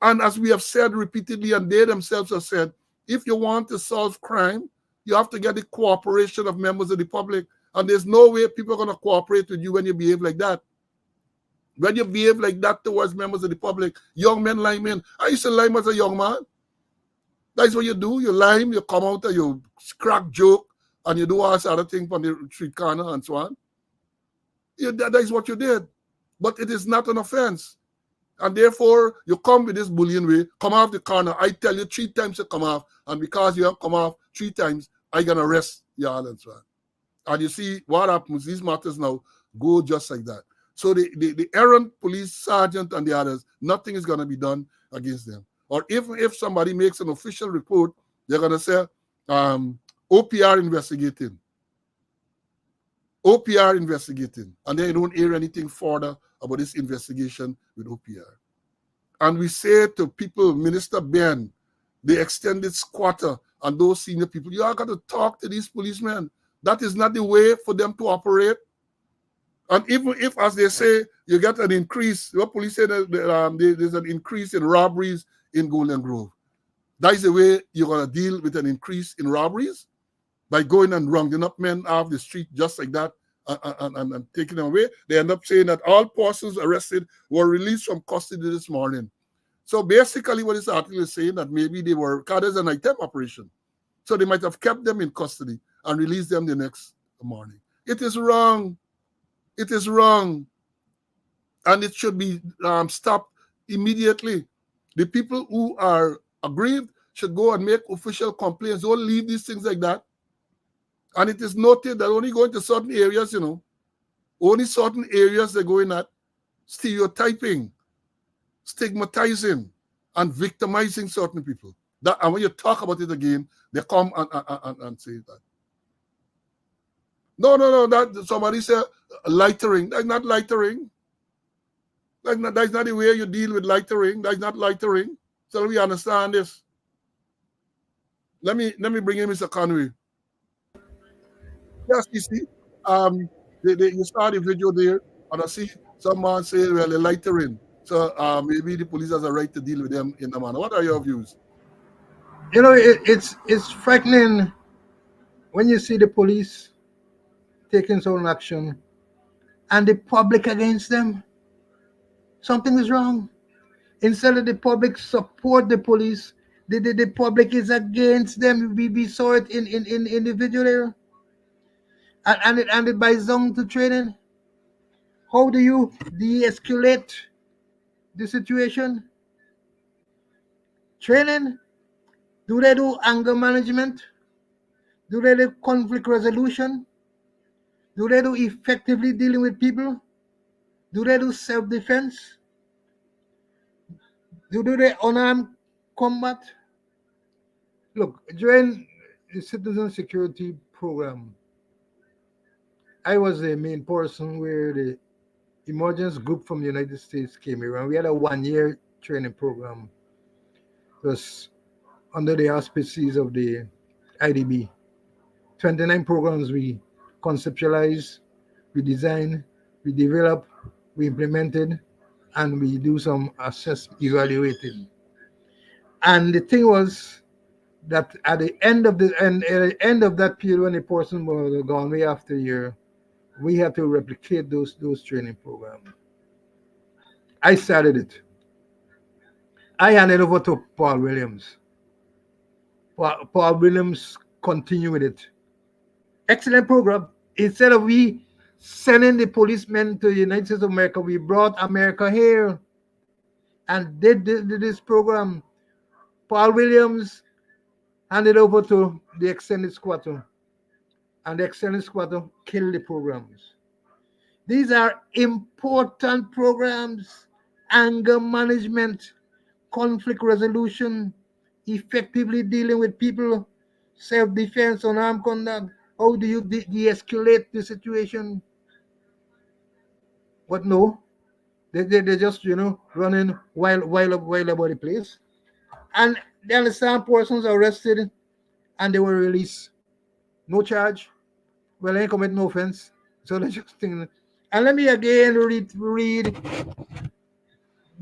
Speaker 1: And as we have said repeatedly, and they themselves have said, if you want to solve crime, you have to get the cooperation of members of the public. And there's no way people are going to cooperate with you when you behave like that. When you behave like that towards members of the public, young men lime in. I used to lime as a young man. That's what you do. You lime, you come out and you crack joke, and you do all other things on the street corner and so on. That is what you did. But it is not an offense. And therefore, you come with this bullying way, come off the corner. I tell you 3 times to come off. And because you have come off 3 times, I'm going to arrest y'all and so on. And you see what happens. These matters now go just like that. So the errant police sergeant and the others, nothing is going to be done against them. Or if somebody makes an official report, they're going to say, OPR investigating. OPR investigating. And they don't hear anything further about this investigation with OPR. And we say to people, Minister Ben, the extended squatter, and those senior people, you all got to talk to these policemen. That is not the way for them to operate. And even if, as they say, you get an increase, what police say that there's an increase in robberies in Golden Grove. That is the way you're going to deal with an increase in robberies? By going and rounding up men off the street just like that and taking them away. They end up saying that all persons arrested were released from custody this morning. So basically what this article is saying that maybe they were caught as an item operation. So they might have kept them in custody and released them the next morning. It is wrong. It is wrong. And it should be stopped immediately. The people who are aggrieved should go and make official complaints. Don't leave these things like that. And it is noted that only going to certain areas, only certain areas they're going at, stereotyping, stigmatizing, and victimizing certain people. And when you talk about it again, they come and say that. No, that somebody said lightering. That's not lightering. That's not the way you deal with lightering. That's not lightering. So we understand this. Let me bring in Mr. Conway. Yes, you see, you start the video there, and I see someone say, well, they're lightering. So maybe the police has a right to deal with them in the manner. What are your views?
Speaker 2: It's frightening when you see the police taking certain action and the public against them. Something is wrong. Instead of the public support the police, the public is against them. We saw it in the video there. And it buys down to training. How do you de-escalate the situation? Training. Do they do anger management? Do they do conflict resolution? Do they do effectively dealing with people? Do they do self-defense? Do they unarmed combat? Look, during the citizen security program, I was the main person where the emergence group from the United States came around. We had a 1-year training program. It was under the auspices of the IDB. 29 programs we conceptualized, we designed, we developed, we implemented, and we do some evaluating. And the thing was that at the end of that period, when the person was gone away after a year, we had to replicate those training programs. I started it. I handed over to Paul Williams. Paul Williams continued with it. Excellent program. Instead of we sending the policemen to the United States of America, we brought America here and did this program. Paul Williams handed over to the extended squatter, and the extended squatter killed the programs. These are important programs: anger management, conflict resolution, effectively dealing with people, self-defense, unarmed conduct. How do you de-escalate the situation? But no, they just running wild about the place, and the understand persons arrested and they were released, no charge. Well, they ain't commit no offense, so they just think. And let me again read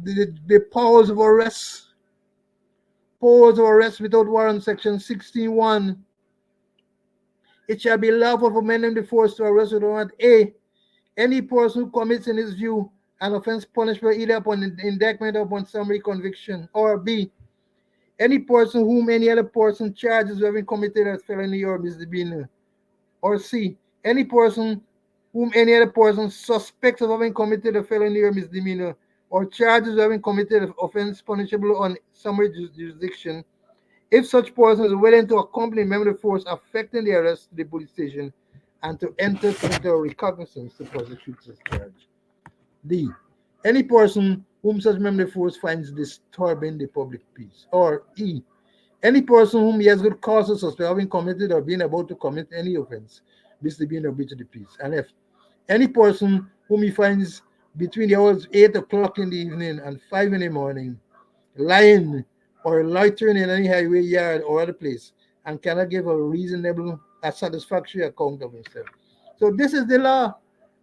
Speaker 2: the powers of arrest. Powers of arrest without warrant, section 16(1). It shall be lawful for men in the force to arrest without warrant. A, any person who commits in his view an offense punishable either upon indictment or upon summary conviction. Or B, any person whom any other person charges with having committed a felony or misdemeanor. Or C, any person whom any other person suspects of having committed a felony or misdemeanor, or charges of having committed an offense punishable on summary jurisdiction, if such person is willing to accompany a member of the force affecting the arrest to the police station and to enter into recognizance to prosecute such charge. D, any person whom such member of the force finds disturbing the public peace. Or E, any person whom he has good cause to suspect having committed or being about to commit any offense, misdemeanor or breach of the peace. And F, any person whom he finds between the hours 8 o'clock in the evening and 5 in the morning, lying or loitering in any highway, yard, or other place, and cannot give a reasonable, satisfactory account of himself. So this is the law.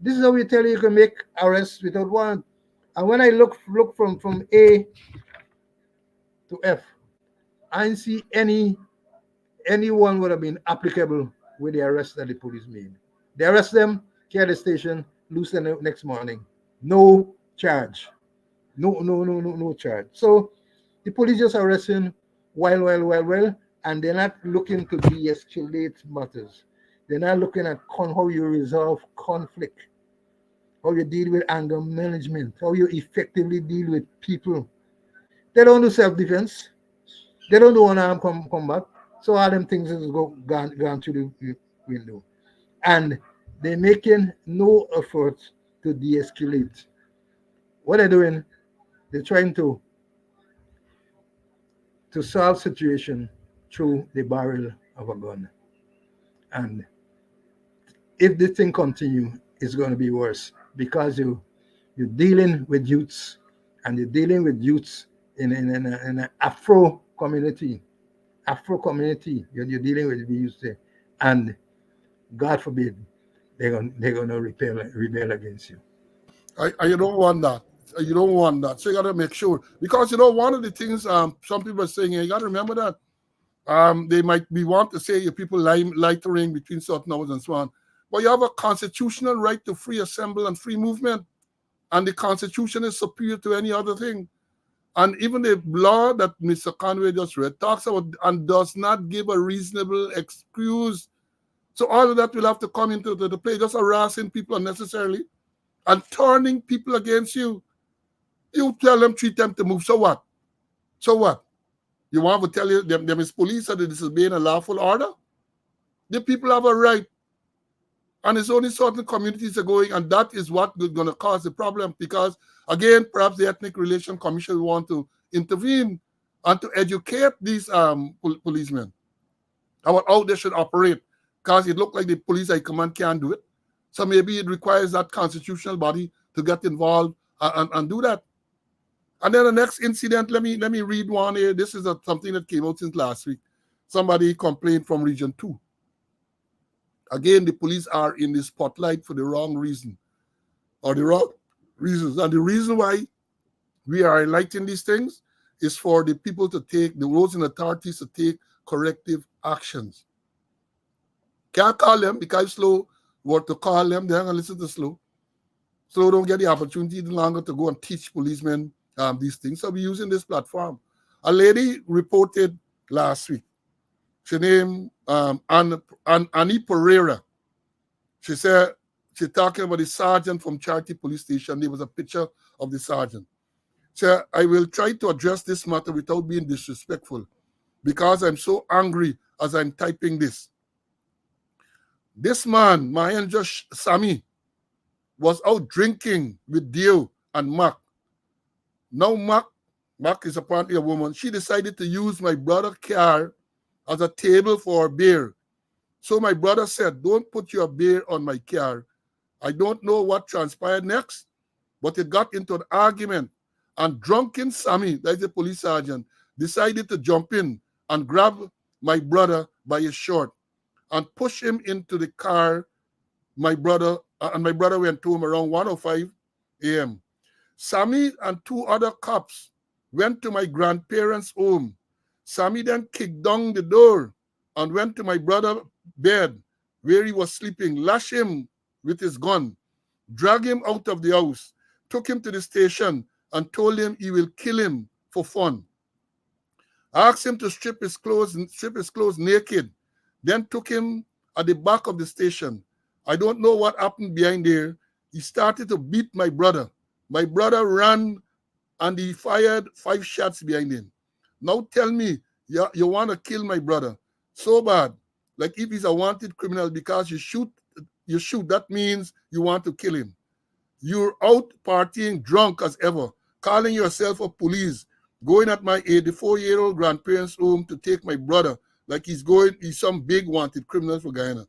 Speaker 2: This is how we tell you can make arrests without warrant. And when I look from A to F, I didn't see anyone would have been applicable with the arrest that the police made. They arrest them, carry the station, loose them the next morning. No charge. No charge. So the police just arresting while, and they're not looking to de-escalate matters. They're not looking at how you resolve conflict, how you deal with anger management, how you effectively deal with people. They don't do self-defense. They don't do unarmed combat. So all them things is gone through the window. And they're making no effort to de-escalate. What they're doing, they're trying to solve situation through the barrel of a gun. And if this thing continue, it's going to be worse, because you're dealing with youths, and you're dealing with youths in an Afro community. You're dealing with the youths there, and God forbid they're gonna rebel against you.
Speaker 1: You don't want that. You don't want that. So you got to make sure, because one of the things some people are saying, you got to remember that they might want to say people loitering between certain hours and so on, but you have a constitutional right to free assembly and free movement, and the Constitution is superior to any other thing. And even the law that Mr. Conway just read talks about and does not give a reasonable excuse. So all of that will have to come into the play, just harassing people unnecessarily and turning people against you. You tell them, treat them to move. So what? So what? You want to tell them is police that this is being a lawful order? The people have a right. And it's only certain communities are going, and that is what is going to cause the problem, because, again, perhaps the Ethnic Relation Commission will want to intervene and to educate these policemen about how they should operate, because it looks like the police high command can't do it. So maybe it requires that constitutional body to get involved and do that. And then the next incident, let me read one here. This is something that came out since last week. Somebody complained from Region 2. Again, the police are in the spotlight for the wrong reason, or the wrong reasons. And the reason why we are highlighting these things is for the people to take, the roads and authorities to take corrective actions. Can't call them because slow, what to call them, they're going to listen to slow. Slow don't get the opportunity any longer to go and teach policemen these things. So we're using this platform. A lady reported last week. She named Annie Pereira. She said, she's talking about the sergeant from Charity Police Station. There was a picture of the sergeant. She said, I will try to address this matter without being disrespectful, because I'm so angry as I'm typing this. This man, Mahendra Sami, was out drinking with Dio and Mark. Now Mark is apparently a woman. She decided to use my brother's car as a table for a beer. So my brother said, don't put your beer on my car. I don't know what transpired next, but it got into an argument. And drunken Sammy, that is the police sergeant, decided to jump in and grab my brother by his shirt and push him into the car. My brother went home around 1:05 a.m. Sammy and two other cops went to my grandparents' home. Sammy then kicked down the door and went to my brother's bed where he was sleeping, lashed him with his gun, dragged him out of the house, took him to the station and told him he will kill him for fun. Asked him to strip his clothes naked, then took him at the back of the station. I don't know what happened behind there. He started to beat my brother. My brother ran and he fired 5 shots behind him. Now tell me, you want to kill my brother so bad, like if he's a wanted criminal, because you shoot, that means you want to kill him. You're out partying drunk as ever, calling yourself a police, going at my 84-year-old grandparents' home to take my brother like he's some big wanted criminal for Guyana.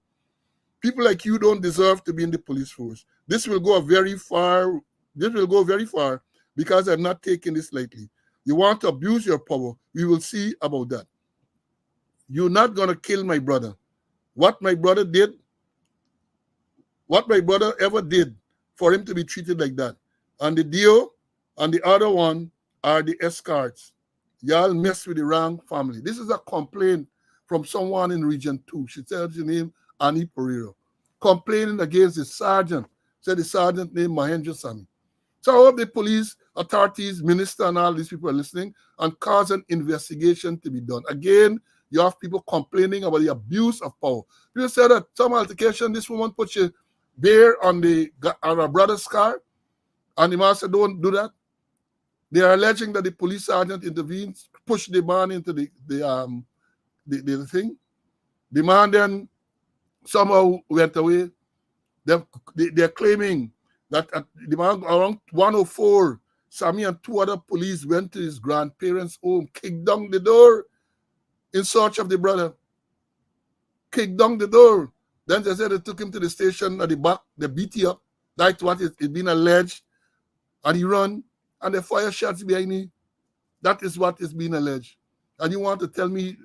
Speaker 1: People like you don't deserve to be in the police force. This will go very far because I'm not taking this lightly. You want to abuse your power. We will see about that. You're not going to kill my brother. What my brother ever did for him to be treated like that. And the Dio and the other one are the escorts. Y'all mess with the wrong family. This is a complaint from someone in Region 2. She tells her name Annie Pereira. Complaining against the sergeant. Said the sergeant named Mahendra Sami. So I hope the police authorities, minister, and all these people are listening and cause an investigation to be done. Again, you have people complaining about the abuse of power. People say that some altercation, this woman put you bare on her brother's car, and the man said, don't do that. They are alleging that the police sergeant intervened, pushed the man into the thing. The man then somehow went away. They're claiming that at the man around 104, Sammy and two other police went to his grandparents' home, kicked down the door in search of the brother. Kicked down the door. Then they said they took him to the station at the back, they beat him up. That's what it's been alleged. And he run, and they fire shots behind him. That is what is being alleged. And you want to tell me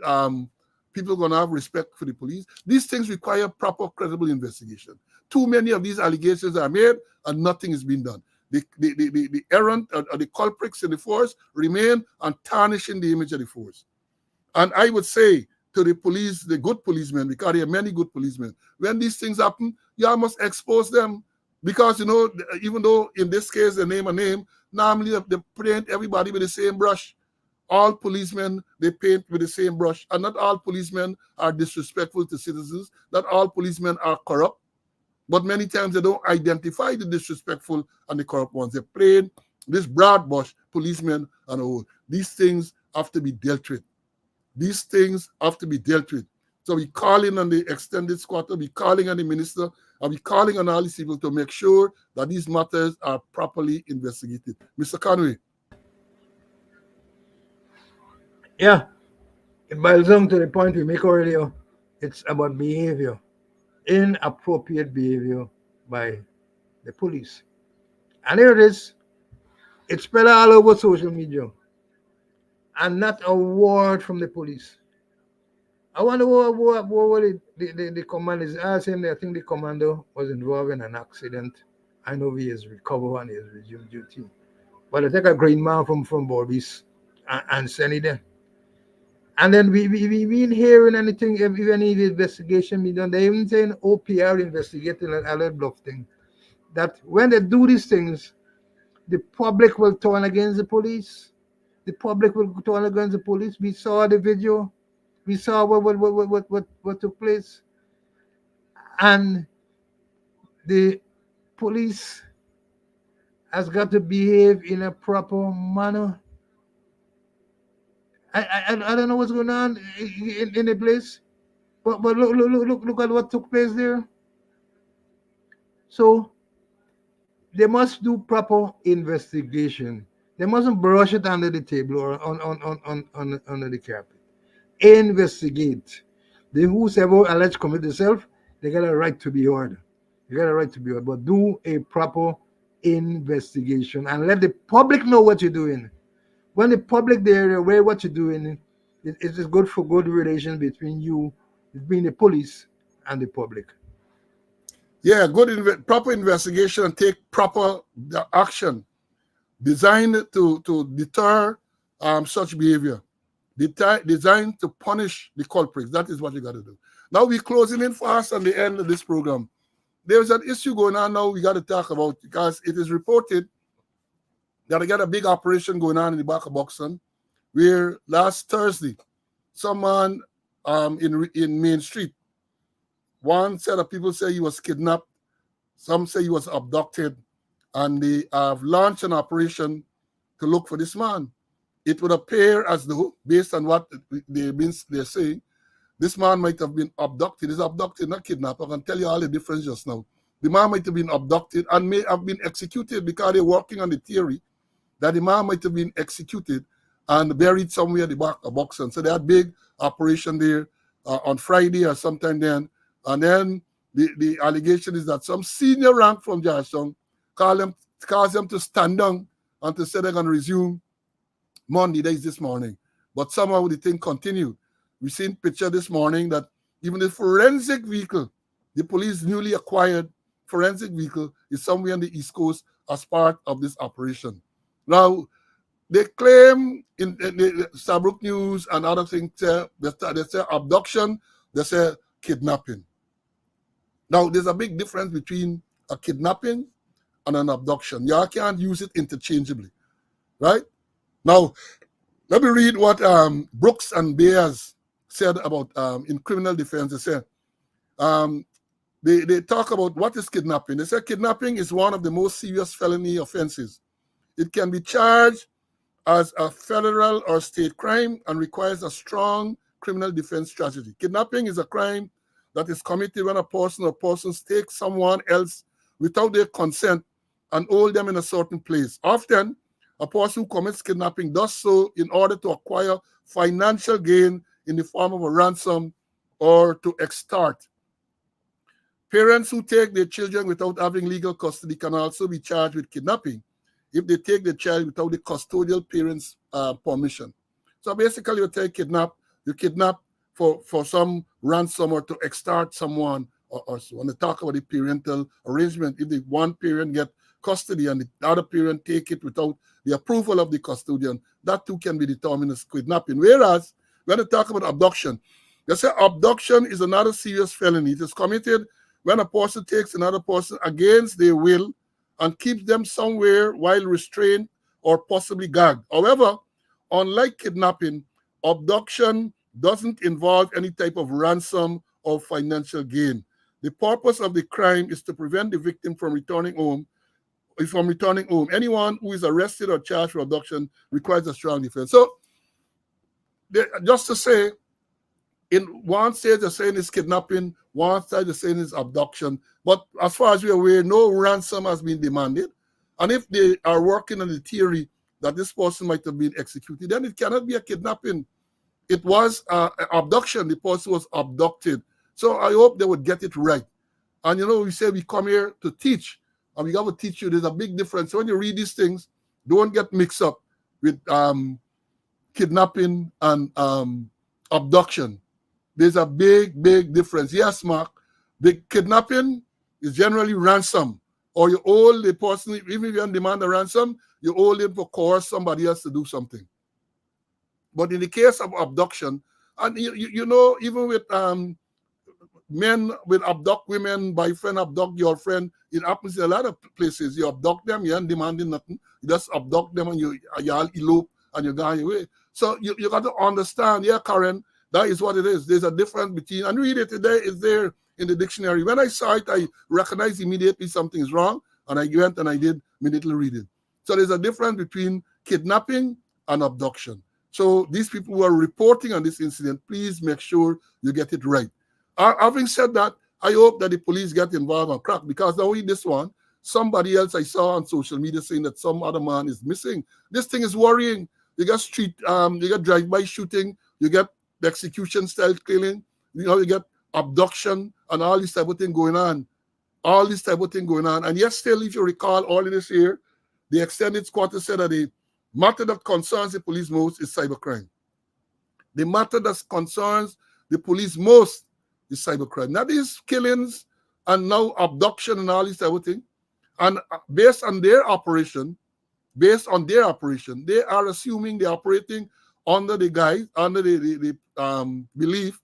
Speaker 1: people are going to have respect for the police? These things require proper, credible investigation. Too many of these allegations are made, and nothing is being done. The errant or the culprits in the force remain and tarnishing the image of the force. And I would say to the police, the good policemen, because there are many good policemen, when these things happen, you must expose them. Because, you know, even though in this case they name a name, normally they paint everybody with the same brush. All policemen, they paint with the same brush. And not all policemen are disrespectful to citizens. Not all policemen are corrupt. But many times they don't identify the disrespectful and the corrupt ones. They paint this broad brush, policemen and all. These things have to be dealt with. These things have to be dealt with. So we calling on the extended squatter, we calling on the minister, and we calling on all these people to make sure that these matters are properly investigated. Mr. Conway.
Speaker 2: Yeah, it boils down to the point we make earlier. It's about behavior, inappropriate behavior by the police. And here it is. It's spread all over social media. And not a word from the police. I wonder what the command is asking. I think the commander was involved in an accident. I know he is recovered and he has resumed duty. But I take a green man from Burrowes and send it there. And then we been hearing anything, if any investigation be done. They even saying OPR investigating a little bluff thing. That when they do these things, the public will turn against the police. The public will turn against the police. We saw the video. We saw what took place. And the police has got to behave in a proper manner. I don't know what's going on in the place. But look at what took place there. So they must do proper investigation. They mustn't brush it under the table or under the carpet. Investigate. The whosoever alleged commit themselves, they got a right to be heard. They got a right to be heard. But do a proper investigation and let the public know what you're doing. When the public they're aware what you're doing, it is good for good relations between the police and the public.
Speaker 1: Yeah, proper investigation and take proper action designed to deter such behavior, designed to punish the culprits. That is what you got to do. Now we're closing in fast on the end of this program. There's an issue going on now we got to talk about, because it is reported that I got a big operation going on in the back of Buxton, where last Thursday, someone in Main Street, one set of people say he was kidnapped, some say he was abducted, and they have launched an operation to look for this man. It would appear as though, based on what they're saying, this man might have been abducted. He's abducted, not kidnapped. I can tell you all the difference just now. The man might have been abducted and may have been executed, because they're working on the theory that the man might have been executed and buried somewhere at the back of Buxton. So they had big operation there on Friday or sometime then. And then the allegation is that some senior rank from Georgetown caused them to stand down and to say they're going to resume Monday, that is this morning. But somehow the thing continued. We've seen picture this morning that even the forensic vehicle, the police newly acquired forensic vehicle is somewhere on the East Coast as part of this operation. Now, they claim in the Saarbrück News and other things, they say abduction, they say kidnapping. Now, there's a big difference between a kidnapping and an abduction. You can't use it interchangeably, right? Now, let me read what Brooks and Bears said about in criminal defense. They say, they talk about what is kidnapping. They say kidnapping is one of the most serious felony offenses. It can be charged as a federal or state crime and requires a strong criminal defense strategy. Kidnapping is a crime that is committed when a person or persons take someone else without their consent and hold them in a certain place. Often, a person who commits kidnapping does so in order to acquire financial gain in the form of a ransom or to extort. Parents who take their children without having legal custody can also be charged with kidnapping if they take the child without the custodial parent's permission. So basically, you kidnap for some ransom or to extort someone, or so. When they talk about the parental arrangement, if the one parent get custody and the other parent take it without the approval of the custodian, that too can be determined as kidnapping. Whereas, when they talk about abduction, they say abduction is another serious felony. It is committed when a person takes another person against their will and keeps them somewhere while restrained or possibly gagged. However, unlike kidnapping, abduction doesn't involve any type of ransom or financial gain. The purpose of the crime is to prevent the victim from returning home. Anyone who is arrested or charged for abduction requires a strong defense. So, just to say, in one state they're saying it's kidnapping, one side they're saying it's abduction. But as far as we're aware, no ransom has been demanded. And if they are working on the theory that this person might have been executed, then it cannot be a kidnapping. It was abduction. The person was abducted. So I hope they would get it right. And we say we come here to teach, and we got to teach you. There's a big difference. So when you read these things, don't get mixed up with kidnapping and abduction. There's a big, big difference. Yes, Mark, the kidnapping is generally ransom, or you hold the person, even if you don't demand a ransom, you hold him for coerce somebody else to do something. But in the case of abduction, and even with men will abduct women, boyfriend abduct girlfriend, it happens in a lot of places. You abduct them, you aren't demanding nothing. You just abduct them and you all elope and you go on your way. So you got to understand, Karen, that is what it is. There's a difference between, and read it today, it's there in the dictionary. When I saw it, I recognized immediately something is wrong, and I went and I did immediately read it. So there's a difference between kidnapping and abduction. So these people who are reporting on this incident, please make sure you get it right. Having said that, I hope that the police get involved and crack, because not only this one, somebody else I saw on social media saying that some other man is missing. This thing is worrying. You get you get drive-by shooting, you get the execution style killing, you get abduction and all this type of thing going on. And yet still, if you recall, all in this year, the extended quarter said that the matter that concerns the police most is cybercrime. The matter that concerns the police most is cybercrime. Now these killings and now abduction and all this type of thing, and based on their operation, they are assuming they're operating under the belief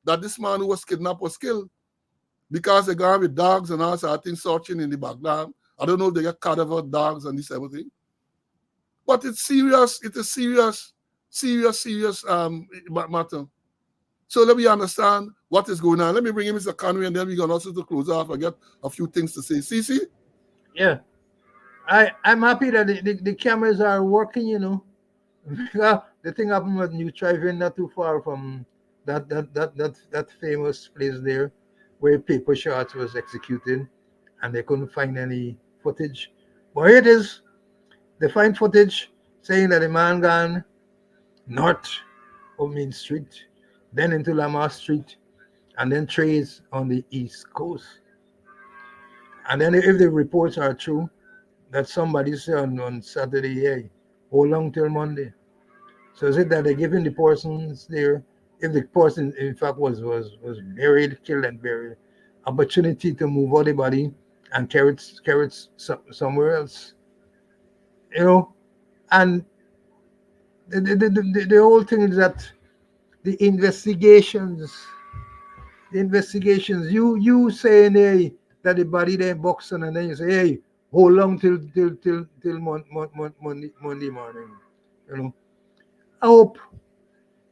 Speaker 1: that this man who was kidnapped was killed, because they go with dogs and all sorts of things searching in the background. I don't know if they get cadaver dogs and this type of thing. But it's serious. It's a serious matter. So let me understand what is going on. Let me bring in Mr. Conway, and then we're going to also to close off. I got a few things to say. Cece?
Speaker 2: Yeah. I'm happy that the cameras are working, The thing happened when you driving not too far from that famous place there where Paper Shots was executed, and they couldn't find any footage. But here it is. They find footage saying that the man gone north of Main Street, then into Lamar Street, and then trades on the East Coast. And then if the reports are true, that somebody said on Saturday, hey, hold long till Monday. So is it that they're giving the persons there, if the person in fact was buried, killed and buried, opportunity to move out the body and carry it somewhere else. You know, and the whole thing is that the investigations, you saying, hey, that the body there boxing, and then you say, hey, hold on till Monday morning. You know, I hope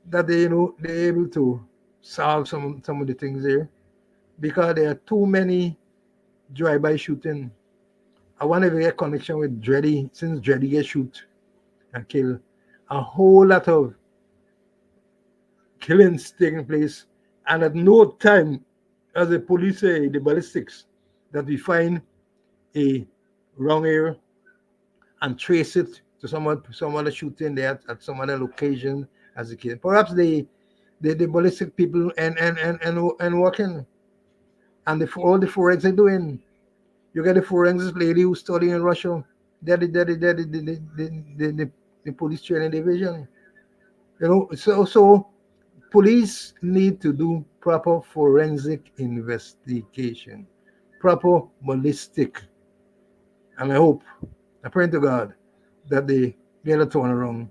Speaker 2: that they're able to solve some of the things there, because there are too many drive-by shooting. I want to get connection with Dreddy, since Dreddy get shoot and kill. A whole lot of killings taking place, and at no time, as the police say, the ballistics, that we find a wrong area and trace it to some other shooting there at some other location as a case. Perhaps the ballistic people and working, and all the forensics are doing. You get the forensics lady who's studying in Russia. They're the police training division. You know, so police need to do proper forensic investigation, proper ballistic, and I pray to God that they get a turnaround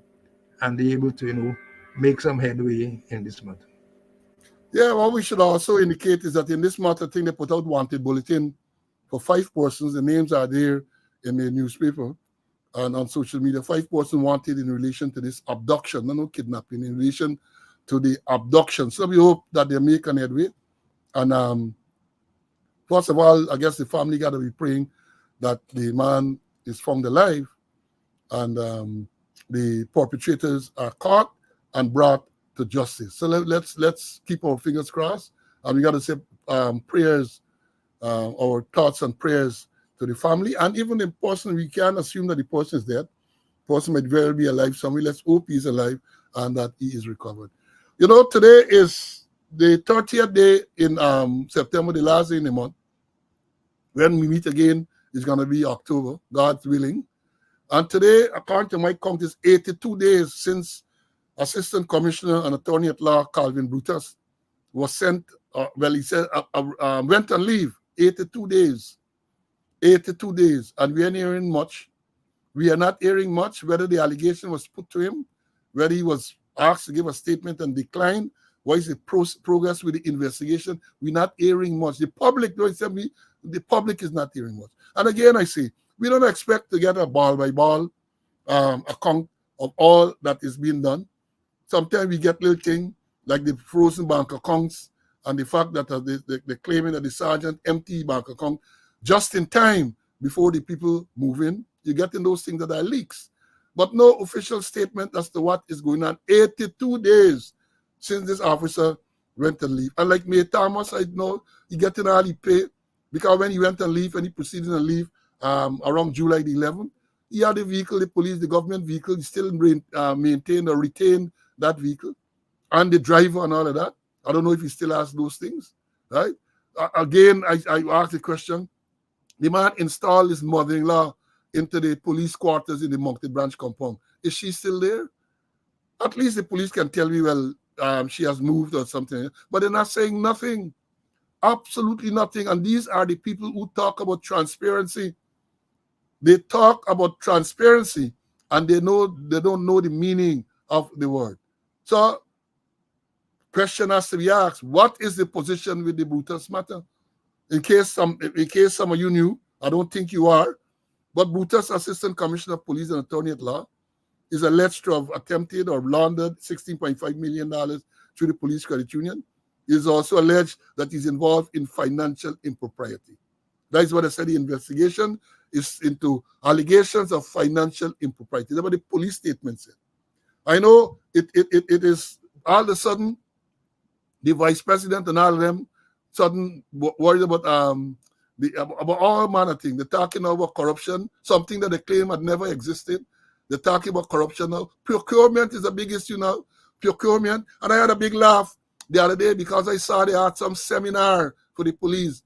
Speaker 2: and they're able to make some headway in this matter.
Speaker 1: Yeah, what we should also indicate is that in this matter thing, they put out wanted bulletin for 5 persons. The names are there in the newspaper and on social media. 5 persons wanted in relation to this abduction, no kidnapping, in relation to the abduction. So we hope that they make an headway. And first of all, I guess the family got to be praying that the man is found alive and the perpetrators are caught and brought to justice. So let's keep our fingers crossed, and we got to say prayers, our thoughts and prayers to the family, and even the person. We can't assume that the person is dead. The person might very be alive somewhere. Let's hope he's alive and that he is recovered. You know, today is the 30th day in September, the last day in the month. When we meet again, it's going to be October, God's willing. And today, according to my count, is 82 days since Assistant Commissioner and Attorney at Law Calvin Brutus was sent, he said, went on leave. 82 days. 82 days. And we ain't hearing much. We are not hearing much whether the allegation was put to him, whether he was asked to give a statement and declined. What is the progress with the investigation? We're not hearing much. The public, the public is not hearing much. And again, I say, we don't expect to get a ball-by-ball account of all that is being done. Sometimes we get little things like the frozen bank accounts and the fact that they're claiming that the sergeant empty bank account just in time before the people move in. You're getting those things that are leaks. But no official statement as to what is going on. 82 days since this officer went on leave. And like May Thomas, I know he getting all he pay because when he went on leave and he proceeded on leave around July the 11th, he had a vehicle, the police, the government vehicle. He still maintained or retained that vehicle and the driver and all of that. I don't know if he still has those things, right? Again, I asked the question. The man installed his mother-in-law into the police quarters in the Mounted Branch compound. Is she still there? At least the police can tell me, well, she has moved or something. But they're not saying nothing. Absolutely nothing. And these are the people who talk about transparency. They talk about transparency and they don't know the meaning of the word. So, question has to be asked, what is the position with the Brutus matter? In case some of you knew, I don't think you are, but Brutus, Assistant Commissioner of Police and Attorney at Law, is alleged to have attempted or laundered $16.5 million through the police credit union. He is also alleged that he's involved in financial impropriety. That is what I said. The investigation is into allegations of financial impropriety. That's what the police statement said. I know it is all of a sudden the vice president and all of them sudden worried about all manner of things. They're talking about corruption, something that they claim had never existed. They're talking about corruption now. Procurement is a big issue now. Procurement. And I had a big laugh the other day because I saw they had some seminar for the police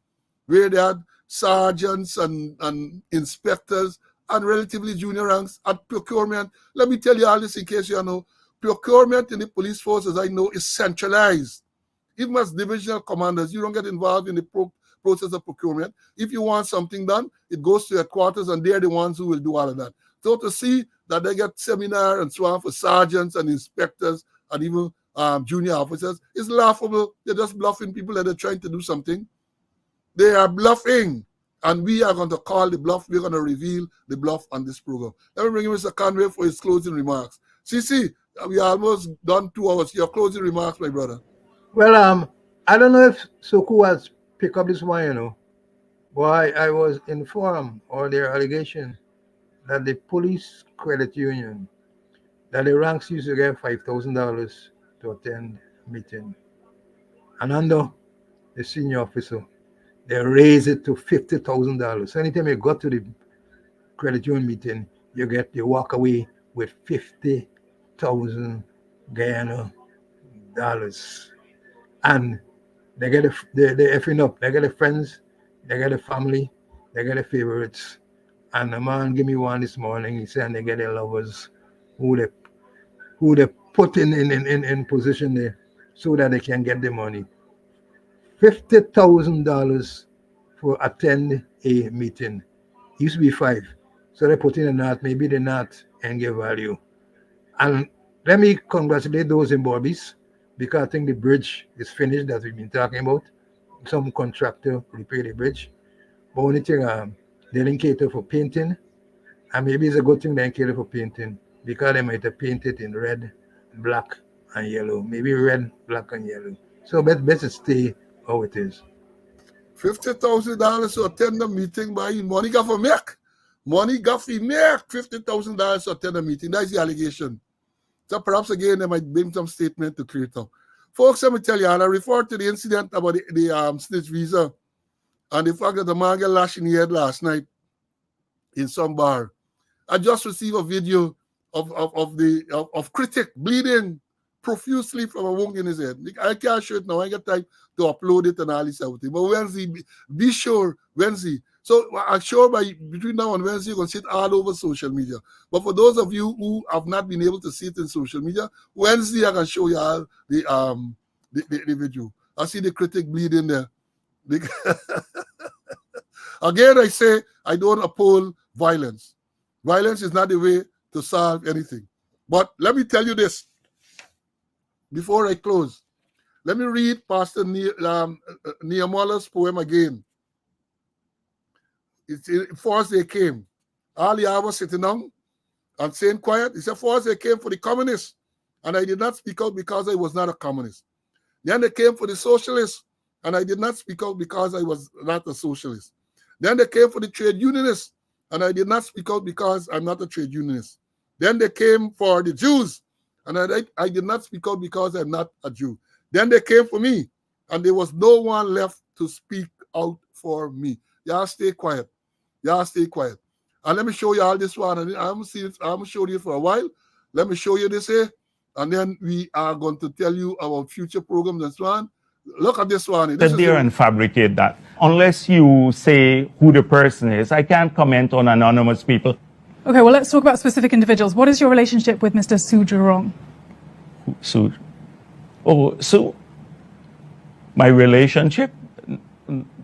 Speaker 1: where they had sergeants and inspectors and relatively junior ranks at procurement. Let me tell you all this in case you know. Procurement in the police force, as I know, is centralized. Even as divisional commanders, you don't get involved in the process of procurement. If you want something done, it goes to headquarters, and they're the ones who will do all of that. So to see that they get seminar and so on for sergeants and inspectors and even junior officers is laughable. They're just bluffing people that they're trying to do something. They are bluffing, and we are going to call the bluff. We're going to reveal the bluff on this program. Let me bring in Mr. Conway for his closing remarks. CC, we are almost done 2 hours. Your closing remarks, my brother.
Speaker 2: Well, I don't know if Soku has picked up this one, but I was informed, or their allegation, that the police credit union, that the ranks used to get $5,000 to attend meeting. And under the senior officer, they raised it to $50,000. So anytime you got to the credit union meeting, you walk away with 50,000 Guyana dollars. And they get they're effing up. They get the friends, they get the family, they get the favorites. And the man give me one this morning. He said they get their lovers who they put in position there so that they can get the money. $50,000 for attend a meeting. It used to be 5. So they put in a knot, maybe the knot and give value. And let me congratulate those in Bobby's, because I think the bridge is finished that we've been talking about. Some contractor repair the bridge. But only thing, they didn't cater for painting. And maybe it's a good thing they didn't cater for painting, because they might have painted in red, black, and yellow. Maybe red, black, and yellow. So better stay how it is.
Speaker 1: $50,000 to attend a meeting by money got for make. Money got for make $50,000 to attend a meeting. That's the allegation. So perhaps again they might bring some statement to clear it up. Folks, let me tell you, and I refer to the incident about the snitch visa and the fact that the man got lashed in the head last night in some bar. I just received a video of critic bleeding profusely from a wound in his head. I can't show it now. I got time to upload it and all this everything. But Wednesday, be sure, Wednesday. So I'm sure between now and Wednesday, you're going to see it all over social media. But for those of you who have not been able to see it in social media, Wednesday I can show you all the video. I see the critic bleeding there. Again, I say I don't uphold violence. Violence is not the way to solve anything. But let me tell you this before I close. Let me read Pastor Nehemiah's poem again. First they came. All the hours sitting down and saying quiet. He said, first they came for the communists, and I did not speak out because I was not a communist. Then they came for the socialists, and I did not speak out because I was not a socialist. Then they came for the trade unionists, and I did not speak out because I'm not a trade unionist. Then they came for the Jews, and I did not speak out because I'm not a Jew. Then they came for me, and there was no one left to speak out for me. Y'all stay quiet. Y'all stay quiet. And let me show you all this one. And I'm showing you for a while. Let me show you this here. And then we are going to tell you our future programs and so on. Look at this one.
Speaker 10: Sit there and fabricate that. Unless you say who the person is, I can't comment on anonymous people.
Speaker 11: Okay, well, let's talk about specific individuals. What is your relationship with Mr. Su Jurong?
Speaker 10: Su? Oh, Su? My relationship?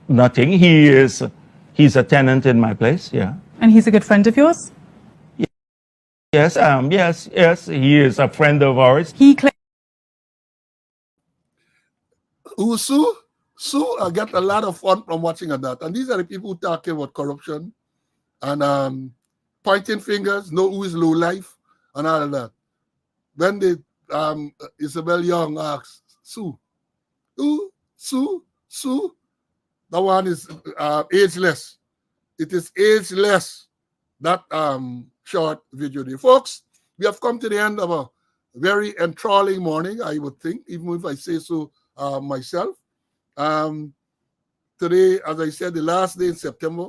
Speaker 10: Nothing. He's a tenant in my place, yeah.
Speaker 11: And he's a good friend of yours?
Speaker 10: Yes, yes, he is a friend of ours.
Speaker 11: He claims...
Speaker 1: Sue, I get a lot of fun from watching that. And these are the people talking about corruption and pointing fingers, know who is low life, and all of that. When Isabel Young asks, Sue, that one is ageless. It is ageless, that short video there. Folks, we have come to the end of a very enthralling morning, I would think, even if I say so myself. Today, as I said, the last day in September,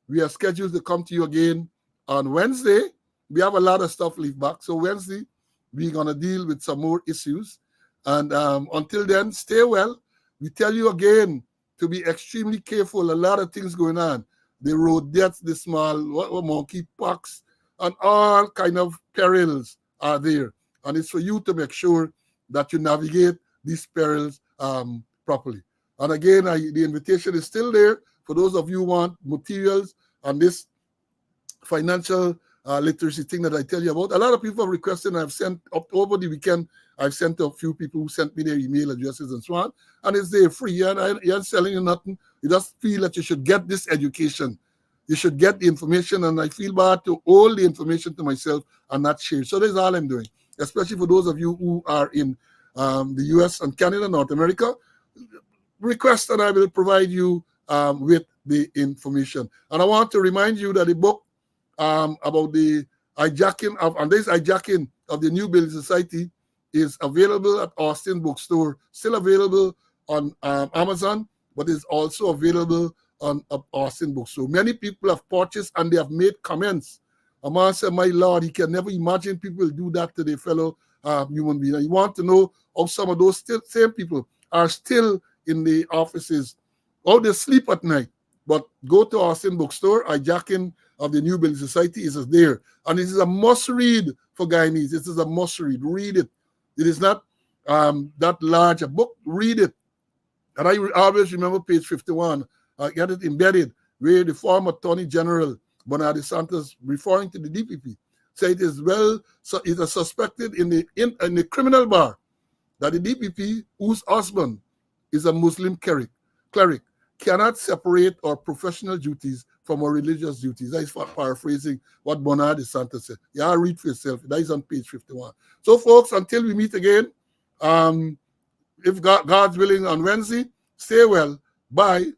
Speaker 1: we are scheduled to come to you again on Wednesday. We have a lot of stuff left back. So Wednesday, we're going to deal with some more issues. And until then, stay well. We tell you again to be extremely careful. A lot of things going on. The road deaths, the small monkey pox, and all kind of perils are there. And it's for you to make sure that you navigate these perils properly. And again, the invitation is still there for those of you who want materials on this financial literacy thing that I tell you about. A lot of people have requested, and I've sent up over the weekend. I've sent to a few people who sent me their email addresses and so on, and it's there free. And I'm selling you nothing. You just feel that you should get this education. You should get the information, and I feel bad to hold the information to myself and not share. So that's all I'm doing, especially for those of you who are in the US and Canada, North America. Request and I will provide you with the information. And I want to remind you that the book about the hijacking of the New Building Society is available at Austin Bookstore, still available on Amazon, but is also available on Austin Bookstore. Many people have purchased and they have made comments. A man said, my Lord, he can never imagine people do that to their fellow human being. And you want to know how some of those same people are still in the offices, how they sleep at night. But go to Austin Bookstore, Hijacking of the New Building Society is there. And it is a must read for Guyanese. It is a must read. Read it. It is not that large a book. Read it. And I always remember page 51. I get it embedded where the former Attorney General Bernardo Santos, referring to the DPP, said it is it is suspected in the criminal bar that the DPP, whose husband is a Muslim cleric, cannot separate our professional duties from our religious duties. That is paraphrasing what Bernardo Santos said. Yeah, read for yourself. That is on page 51. So, folks, until we meet again, if God's willing on Wednesday, stay well. Bye.